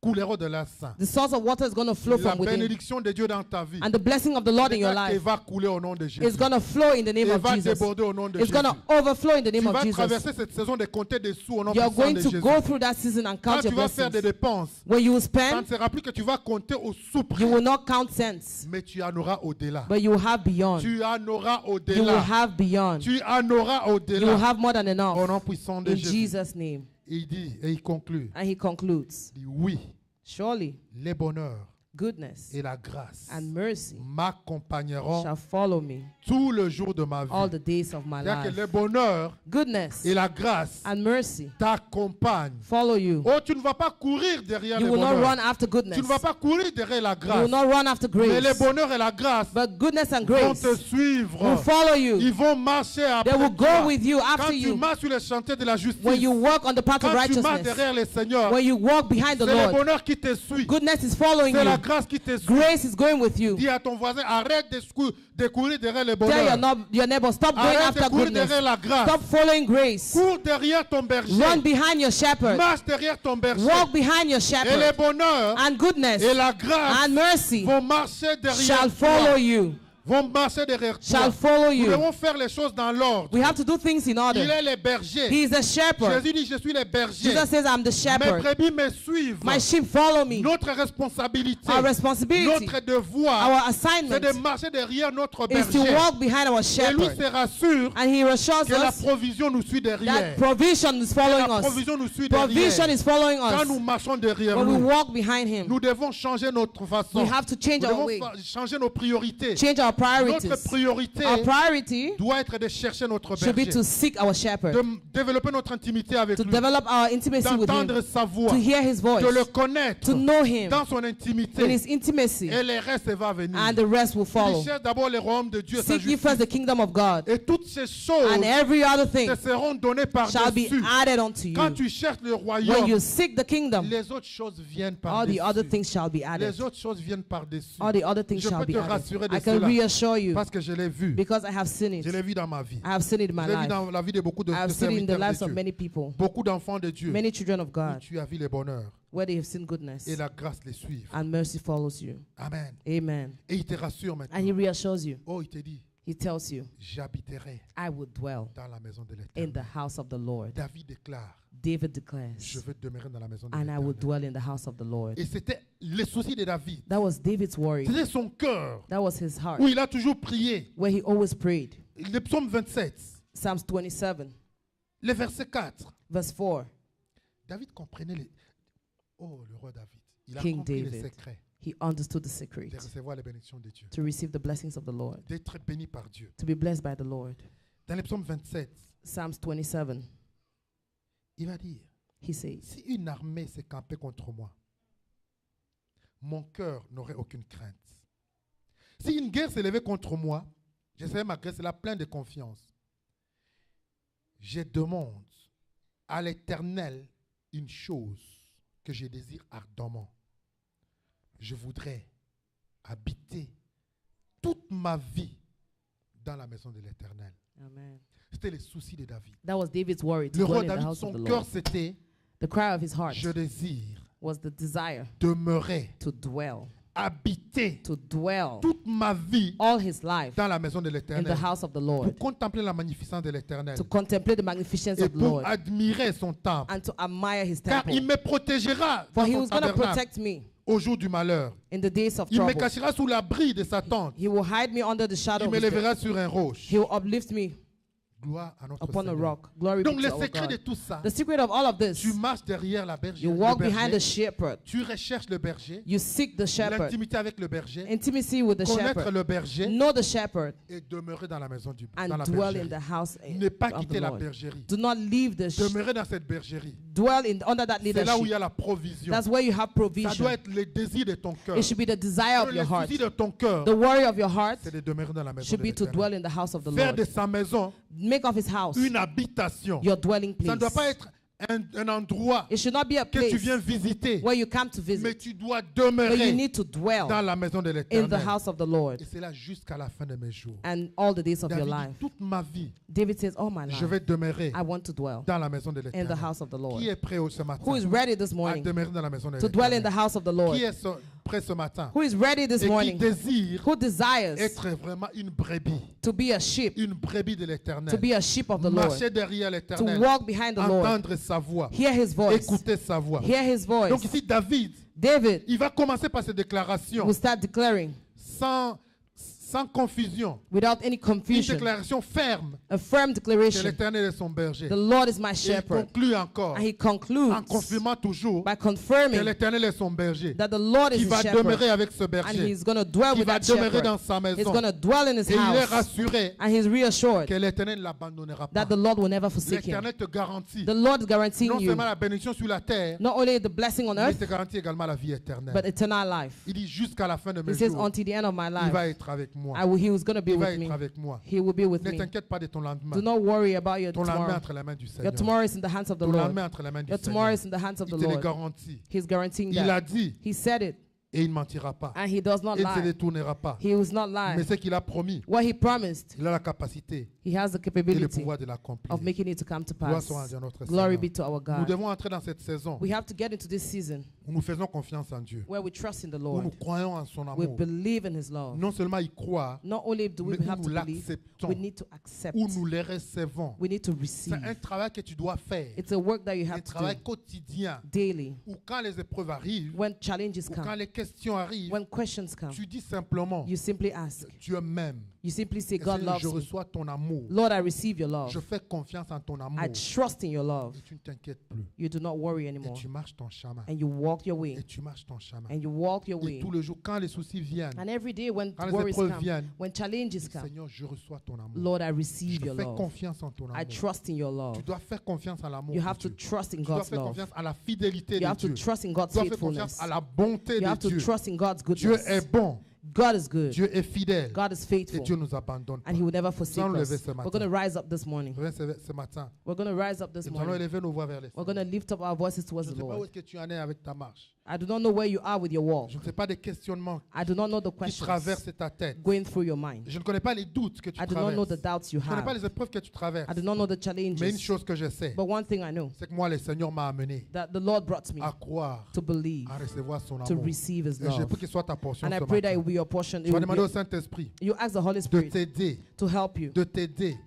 Couleront de leur sang. The source of water is going to flow La from within. bénédiction de Dieu dans ta vie. And the blessing of the Lord in your Elle life va couler au nom de Jésus. is going to flow in the name Elle of va Jesus. déborder au nom de It's Jésus. going to overflow in the Tu name of vas Jesus. traverser cette saison de compter des sous au nom You're puissant going de to Jésus. go through that season and Quand count tu your vas faire des blessings. dépenses, When you will ça ne spend, sera plus que tu vas compter au sous you près, will not count cents, mais tu en auras au-delà. but you will have beyond. Tu en auras You will au-delà. have beyond. Tu en auras You will au-delà. have more than Au enough. nom puissant de In Jésus. Jesus' name. Il dit et il conclut. And he concludes, Il dit oui, surely les bonheurs goodness et la grâce and mercy m'accompagneront shall follow me tout le jour de ma all vie. the days of my C'est-à-dire que life. les bonheurs Goodness et la grâce and mercy t'accompagnent. follow you. Oh, tu ne vas pas courir derrière You les will not bonheurs. run after goodness. Tu ne vas pas courir derrière la You grâce. will not run after Mais les grace. bonheurs et la grâce But goodness and vont grace te suivre. will follow you. Ils vont marcher They après will toi. go with you Quand after tu you. marches sur les chantiers de la justice, When you walk on the path of quand tu marches righteousness, derrière le Seigneur, when you walk behind the c'est le Lord, bonheur qui te suit. goodness is following C'est la you. grâce qui te suit. Grace is going with you. Dis à ton voisin, arrête de courir derrière le Tell bonheur. your neighbor, stop going Arrête de after courir goodness. derrière la grâce. Stop following grace. Cours derrière ton berger. Run behind your shepherd. Marche derrière ton berger. Walk behind your Et les shepherd. bonheurs And goodness et la grâce and mercy vont marcher derrière shall follow toi. you. Vont marcher derrière toi. Shall follow Nous you. devons faire les choses dans l'ordre. We have to do things in Il order. est le berger. He is a shepherd. Jésus dit, je suis le berger. Jesus says, I'm the Mes shepherd. brebis me suivent. My sheep follow me. Notre responsabilité, Our responsibility, notre devoir, our c'est assignment de marcher derrière notre is to berger. walk behind our Et lui shepherd. se rassure And he assures que la us provision nous suit derrière. that provision is following La us. provision nous suit Provision derrière. is following Quand nous us. marchons derrière When we nous, walk behind him, nous devons changer notre façon. we have to change Nous our devons way, changer nos priorités. change our our priorities. Notre priorité Our priority doit être de chercher notre should be berger, to seek our shepherd, de développer notre intimité avec to lui, develop our intimacy with him, d'entendre sa voix, to hear his voice, de le connaître to know him dans son in intimité, his intimacy, et le reste va venir. and the rest will Il follow. cherche d'abord le royaume de Dieu, sa Seek ye first justice, the kingdom of God, et toutes ces choses and every other thing te seront données shall be par-dessus. added unto Quand you. tu cherches le When royaume, you seek the kingdom, les autres choses viennent all the other par-dessus. things shall be added. Les autres choses viennent par-dessus. All the other things Je shall peux be te added. rassurer de I can cela, reassure you parce que je l'ai vu. because I have seen Je it. l'ai vu dans ma vie. I have seen it in my Je l'ai vu life. dans la vie de beaucoup de I have seen it in the serviteurs lives de of Dieu. many people, Beaucoup d'enfants de Dieu many children of où God, tu as vu le bonheur where they have seen goodness et la grâce les suivent. and mercy follows you. Amen. Amen. Et il te rassure maintenant. And he reassures you. Oh, il te dit, He tells you, j'habiterai I will dwell dans la maison de in l'Éternel. the house of the Lord. David déclare, David je declares, veux demeurer dans la maison de and I will l'Éternel. dwell in the house of the Lord. Et c'était le souci de David. That was David's worry. C'était son cœur That was his heart, où il a toujours prié. where he always prayed. Le psaume 27, Psalms 27, le verset 4. verse 4. David comprenait les... Oh, le roi David. Il a King compris les David. secrets He understood the secret de recevoir les bénédictions de Dieu. to receive the blessings of the Lord, D'être béni par Dieu. to be blessed by the Lord. Dans le psaume 27, Psalms 27, il va dire, he says, si une armée s'est campée contre moi, mon cœur n'aurait aucune crainte. Si une guerre s'est levée contre moi, je serai malgré cela plein de confiance. Je demande à l'Éternel une chose que je désire ardemment. Je voudrais habiter toute ma vie dans la maison de l'Éternel. Amen. C'était le souci de David. That was David's worry, to Le dwell roi in the David, house of son the cœur Lord. c'était, The cry of his heart je désire was the desire demeurer, to dwell, habiter to dwell toute ma vie all his life dans la maison de in the l'Éternel, house of the pour Lord, contempler la magnificence de l'Éternel to contemplate the magnificence et of the pour Lord, admirer son temple. and to admire his Car il temple. me protégera For dans he son was going to tabernacle protect me au jour du malheur. in the days of Il me trouble. cachera sous l'abri de sa tente. He will hide me under the shadow Il of me his bed. lèvera sur un roche. He will uplift me Gloire à notre upon a Seigneur. rock. Glory be Donc to le our secret de God. tout ça, The secret of all of this, tu marches derrière la berger, you le walk behind the berger, shepherd. tu recherches le berger, You seek the shepherd. l'intimité avec le berger, Intimacy with the connaître shepherd. le berger Know the shepherd et demeurer dans la maison du dans and la dwell in bergerie. the house Ne pas of quitter the la Lord. bergerie. Do not leave the Demeurer dans cette bergerie. dwell under that C'est là où il y leadership. a la provision. That's where you have Ça doit provision. être le désir de ton cœur. It should be the desire of Le your heart. souci de ton cœur, The worry of your heart c'est de demeurer dans la maison should de be to dwell l'Éternel. in the house of the Faire Lord. de sa maison Make of his house une habitation. your dwelling Ça ne doit pas place. être un endroit It should not be a que tu viens place visiter, where you come to mais visit, tu dois but you demeurer need to dwell dans la maison de in the l'Éternel. house of the Lord Et c'est là jusqu'à la fin de mes jours. and all the days of your David dit, life. toute ma vie, David says, all my je life, vais demeurer I want to dwell dans la maison de in the l'Éternel. house of the Lord. Qui est prêt ce matin Who is ready this à morning demeurer dans la maison de to dwell in the l'Éternel? house of the Lord? Qui est prêt ce matin Who is ready this et qui morning? désire Who desires être vraiment une brebis to be a sheep, de to l'Éternel? be a sheep of the Lord, Marcher derrière to l'Éternel, walk behind the Lord, entendre sa voix, hear his voice, écouter sa voix. hear his voice. Donc ici, David, David il va commencer par cette déclaration will start declaring sans confusion. without any Une confusion, déclaration ferme a firm que declaration, l'Éternel est son berger. the Lord is my Et il shepherd. conclut encore And he en concludes confirmant toujours by que confirming l'Éternel est son berger. that the Lord Qui is va his demeurer shepherd, avec ce and berger. he's going to dwell Qui with va that demeurer dans shepherd. sa He's maison. going to dwell in his Et il est house, rassuré and he's reassured que l'Éternel ne l'abandonnera pas. that the Lord will never forsake him. L'Éternel te garantit The Lord is guaranteeing non you seulement la bénédiction sur la terre, not only the blessing on mais il earth, te garantit également la vie but éternelle. eternal life. Il dit jusqu'à la fin de mes He says, jours, until the end of my il life, va être avec moi. he was going to be Il va with être me. avec moi. He will be with Ne me. t'inquiète pas de ton lendemain. Do not worry about your Ton lendemain tomorrow. entre les mains du Your Seigneur. tomorrow is in the hands of the Ton Lord. lendemain entre les mains du Your tomorrow Seigneur. is in the hands of the Il te le Lord. garantit. He's guaranteeing Il a that. dit He said it, et il ne mentira pas. and he does not Il ne se lie. détournera pas. He was not Mais lying. ce qu'il a promis, What he promised, il a la capacité he has the et le capability pouvoir de l'accomplir. of making it to come to Gloire pass. soit à notre Glory Seigneur. be to our Nous God. devons entrer dans cette saison We have to get into this season où nous faisons confiance en Dieu, where we trust in the où Lord. nous croyons en son We amour. believe in his love. Non seulement y croire, Not only do we mais have où to nous believe, l'acceptons, we need to accept. où nous les recevons. We need to C'est receive. un travail que tu dois faire, It's a work that you un have to travail do quotidien, daily. où quand les épreuves arrivent, When challenges ou quand come, les questions arrivent, when questions come, tu dis simplement, you simply ask. Dieu m'aime. You simply say, Et God Seigneur, loves je me. reçois ton amour. amour. Lord, I receive your love. Je fais confiance en ton amour. I trust in your love. Et tu ne t'inquiètes plus. You do not worry Et anymore. tu marches ton chemin. And you walk your Et way. tu marches ton chemin. And you walk your Et way. tous les jours, quand les soucis viennent, And every day when quand les worries épreuves come, viennent, when challenges come, Seigneur, je reçois ton amour. Lord, I Je receive your fais love. confiance en ton I amour. trust in your love. Tu dois faire confiance à l'amour You de have to Dieu. trust in Tu dois God's faire love. confiance à la fidélité You de have to Dieu. trust in Tu God's dois faire confiance faithfulness. à la bonté You de have to Dieu. trust in God's Dieu goodness. est bon. God is good. Dieu est fidèle. God is Et faithful. Dieu nous abandonne pas. And He will never forsake Nous allons us. lever ce We're matin. going to rise up this morning. Reviens ce matin. We're going to rise up this Et nous allons morning. élever nos voix vers les We're cieux. going to lift up our voices towards Je the ne sais pas où Lord. est-ce que tu en es avec ta marche. I do not know where you are with your walk. Je ne sais pas des questionnements I do not know the qui questions traversent ta tête. going through your mind. Je ne connais pas les doutes que tu I do not know the traverses. doubts you Je ne connais pas have. les épreuves que tu traverses. I do not know the Mais une challenges. chose que je sais, But one thing I know, c'est que moi, le Seigneur m'a amené that the Lord brought me à croire, to believe, à recevoir son to amour. receive His Et je love. prie qu'il soit ta portion And I ce pray that it matin. will be your portion. Tu vas demander au Saint-Esprit You ask the Holy de Spirit t'aider, to help you, de t'aider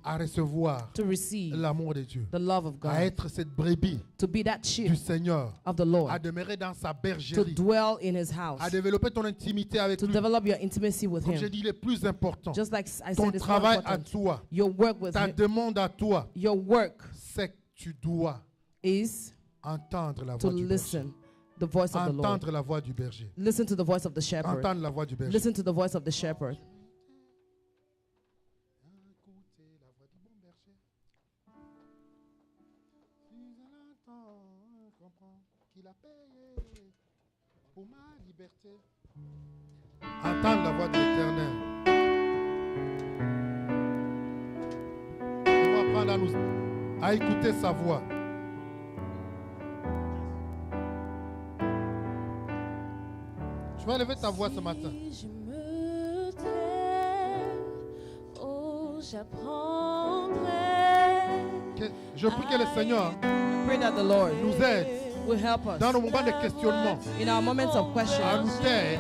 à recevoir to receive l'amour de Dieu, the love of à God, être cette brebis to be that du sheep Seigneur, of the à Lord, demeurer dans sa to bergerie, dwell in His house, à développer ton intimité avec to lui. develop your intimacy with Comme j'ai Him. dit, le plus important, Just like I ton said, it's more travail à important. toi, Your work with ta Him, demande à toi, your work c'est que tu dois is entendre la to voix du berger. listen the voice of the Lord. Entendre la voix du berger. Listen to the voice of the shepherd. Entendre la voix du berger. Listen to the voice of the shepherd. Écoutez la voix du bon berger. Si je l'entends, comprends qu'il a payé pour ma liberté. Entendre la voix de l'Éternel. Et on va apprendre à écouter sa voix. Tu vas élever ta voix ce matin. Si je me tais, oh, j'apprendrai. Je prie que le Seigneur Pray that the Lord nous aide will help dans us nos moments de questionnement in our moments of à question nous taire,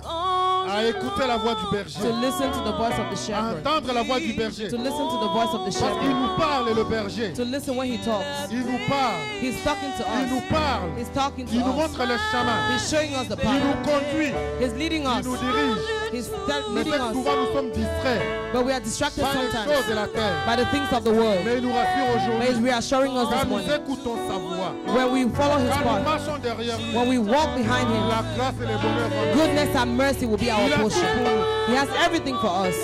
Quand à écouter la voix du to berger, listen to the voice of the à shepherd, entendre la voix du berger. to listen to the voice of the Parce qu'il shepherd, nous parle, le berger. to listen when He talks. Il nous parle. He's talking to Il nous us. parle. He's talking Il nous to us. montre le chemin. He's showing us the Il nous path. conduit. He's leading Il us. nous dirige. He's Mais leading c'est que us. souvent nous sommes distraits But we are distracted par les choses sometimes de la terre. by the things of the world. Mais il nous rassure But He's aujourd'hui. reassuring us Quand this nous morning. écoutons sa voix, When we follow His quand nous path, marchons derrière lui, when we walk behind Him, la grâce et le bonheur vont nous. goodness and mercy will be our Il a tout portion. pour nous. He has everything for us.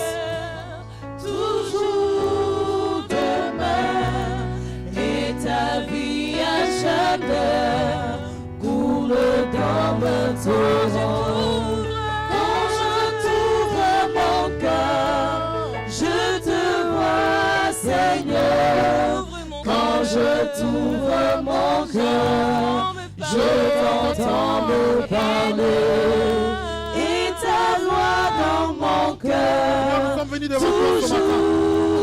toujours demain, et ta vie à jamais coule dans mon torrent. Quand je t'ouvre mon cœur, je te vois, Seigneur. Quand je t'ouvre mon cœur, je t'entends me parler. Et ta loi dans mon Seigneur, cœur. nous sommes venus devant toi ce matin.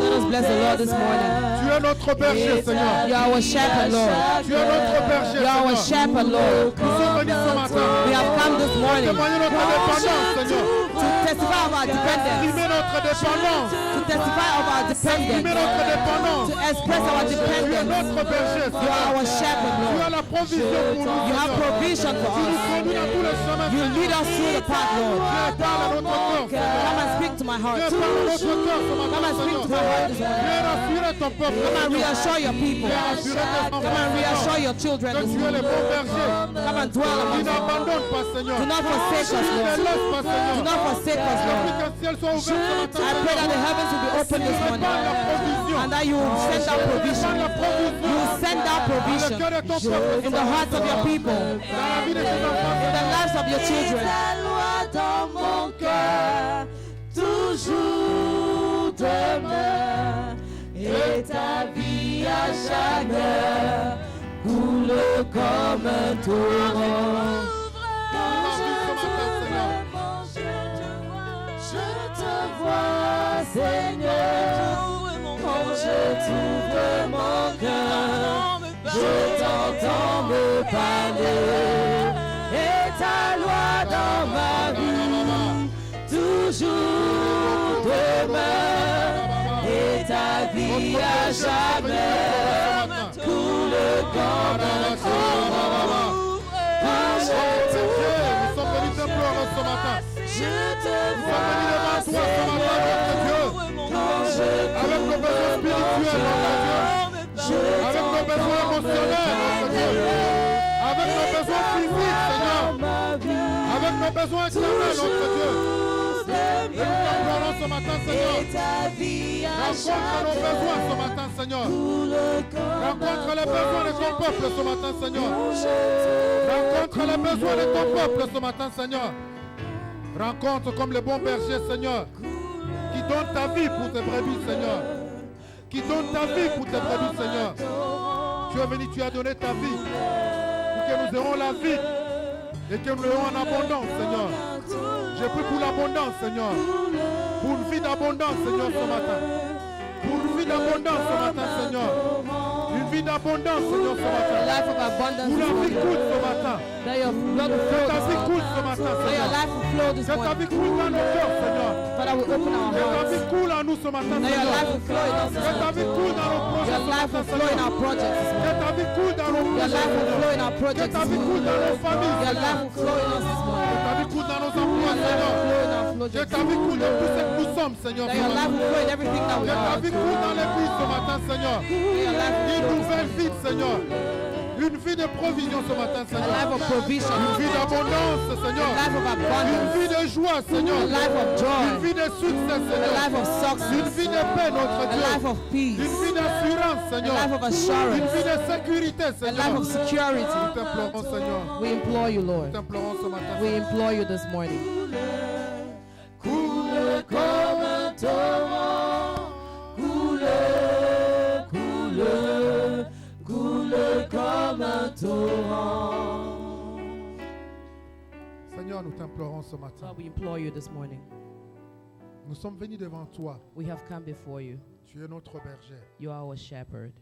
Let us bless the Lord this morning. Tu es notre berger, Seigneur. You are our shepherd, Lord. Tu es notre berger, You are our Seigneur. shepherd, Lord. Nous sommes venus ce matin. We have come this morning Témoigner notre dépendance, Seigneur. to testify of our dependence, Exprimer notre dépendance. to testify of our Exprimer dependence, notre dépendance. to express our Tu es dependence. notre berger, You are Seigneur. our shepherd, Tu Lord. as la provision pour nous, You have Seigneur. provision for Tu nous us. conduis dans tous les chemins. You lead us through the path, Lord. Viens parle à notre cœur, Seigneur. Come and speak to my Viens heart. parle à notre cœur ce Come matin, and speak to my Seigneur. heart this morning. Viens rassurer ton peuple, Come and Seigneur. reassure your people. Viens rassurer tes enfants, Come and reassure Seigneur. your children Que this tu es le morning. bon berger. Come and dwell Qui among us. n'abandonne pas, Seigneur. Do not forsake us, Ne Lord. laisse pas, Seigneur. Do not forsake us, Je Lord. prie que le ciel soit ouvert ce matin, I pray that the Seigneur. heavens will be open this morning Prépare la provision. and that you will send out provision. Prépare la provision. You will send out Dans le provision cœur de ton peuple, in the hearts of your people, dans la vie de tes enfants, in the lives of your children. Ta loi dans mon cœur, toujours demain, et ta vie à jamais coule comme un torrent. Quand je te vois, Seigneur. Quand je t'ouvre mon cœur, je t'entends me parler. Et ta loi dans ma vie, toujours demain. Et ta vie à jamais coule comme un torrent. Quand je Nous sommes venus t'implorer ce matin. je te Nous sommes venus devant vois, toi ce matin, notre Dieu. quand je Avec nos besoins spirituels, notre Dieu. Avec nos besoins émotionnels, notre Dieu. Avec nos besoins physiques, Seigneur. Avec nos besoins éternels, notre Dieu. Et nous t'implorons ce matin, Seigneur. Rencontre nos besoins ce matin, Seigneur. Rencontre les besoins de ton peuple ce matin, Seigneur. Rencontre les besoins de ton peuple ce matin, Seigneur. Rencontre comme le bon berger, Seigneur, qui donne ta vie pour tes brebis, Seigneur. Qui donne ta vie pour tes brebis, Seigneur. Tu es venu, tu as donné ta vie pour que nous ayons la vie et que nous l'ayons en abondance, Seigneur. J'ai pris pour l'abondance, Seigneur. Pour une vie d'abondance, Seigneur, ce matin. Pour une vie d'abondance ce matin, Seigneur. Une vie d'abondance, Seigneur, ce matin. Life of abundance Pour this la vie morning. coule ce matin. That your blood will Que flow ta this vie morning. coule ce matin, That your Seigneur. life will flow this Que ta morning. vie coule dans nos cœurs, Seigneur. Father, we open our Que ta hearts. vie coule en nous ce matin, That your Seigneur. life will flow in us this Que ta morning. vie coule dans nos projets Your ce life matin, will flow in Seigneur. our projects this Que morning. ta vie coule dans nos Your projets, life will flow Seigneur. in our Que projects ta this vie coule morning. dans nos familles, Your Seigneur. life will flow in us this morning. Que ta vie coule dans nos emplois, Your life Seigneur. will flow in our Que projects. ta vie coule dans tout ce que nous sommes, Seigneur. That ce your life matin. will flow in everything that we Que ta are. vie coule dans l'église ce matin, Seigneur. That your life will Une flow this nouvelle morning. vie, Seigneur. Une vie de provision ce matin, A Seigneur. life of provision. Une vie d'abondance, Seigneur. A life of Une abundance. vie de joie, Seigneur. A life of joy. Une vie de succès, A Seigneur. life of Une success. vie de paix, notre A Dieu. life of peace. Une vie d'assurance, A Seigneur. life of Une assurance. vie de sécurité, A life Seigneur. of security. Nous t'implorons, Seigneur. We implore you, Nous Lord. t'implorons ce matin. We implore you this morning. Coule comme un torrent, coule, coule, coule comme un torrent. Seigneur, nous t'implorons ce matin. Lord, we implore you this morning. Nous sommes venus devant toi. We have come before you. Tu es notre berger. You are our shepherd.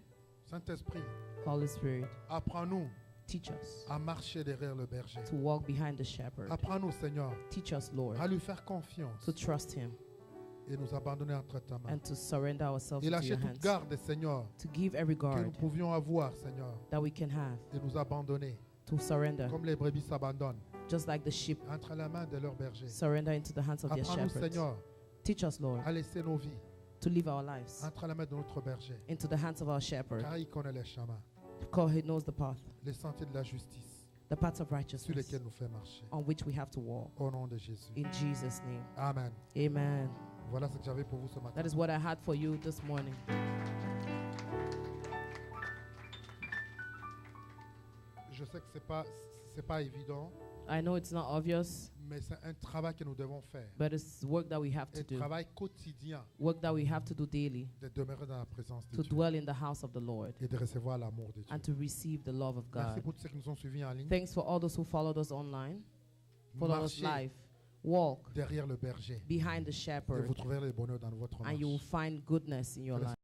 Saint-Esprit, Holy Spirit, apprends-nous teach us à marcher derrière le berger. to walk behind the shepherd. Apprends-nous, Seigneur, Teach us, Lord, à lui faire confiance to trust him et nous abandonner entre ta main. and to surrender ourselves Et into lâcher your toute hands. garde, Seigneur, To give every que nous guard pouvions avoir, Seigneur, that we can have, et nous abandonner, to surrender, comme les brebis s'abandonnent, just like the sheep entre la main de leur berger. surrender into the hands of their Apprends-nous, shepherds. Seigneur, Teach us, Lord, à laisser nos vies to live our lives entre la main de notre berger, into the hands of our shepherd, car il connaît les chemins, because he knows the path, les sentiers de la justice the paths of sur righteousness lesquels nous fait marcher. on which we have to walk. Au nom de Jésus. In Jesus' name, Amen. amen. Voilà ce que j'avais pour vous ce matin. That is what I had for you this morning. Je sais que c'est pas évident, I know it's not obvious, mais c'est un travail que nous devons faire. but it's work that we have to Un do, travail quotidien work that we have to do daily, de demeurer dans la présence de to Dieu dwell in the house of the Lord et de recevoir l'amour de Dieu. and to receive the love of Merci God. pour tous ceux qui nous ont suivis en ligne. Thanks for all those who followed us online, followed us Marchez live. Walk derrière le berger behind the et shepherd, vous trouverez le bonheur dans votre and you will marche. find goodness in your Que le life.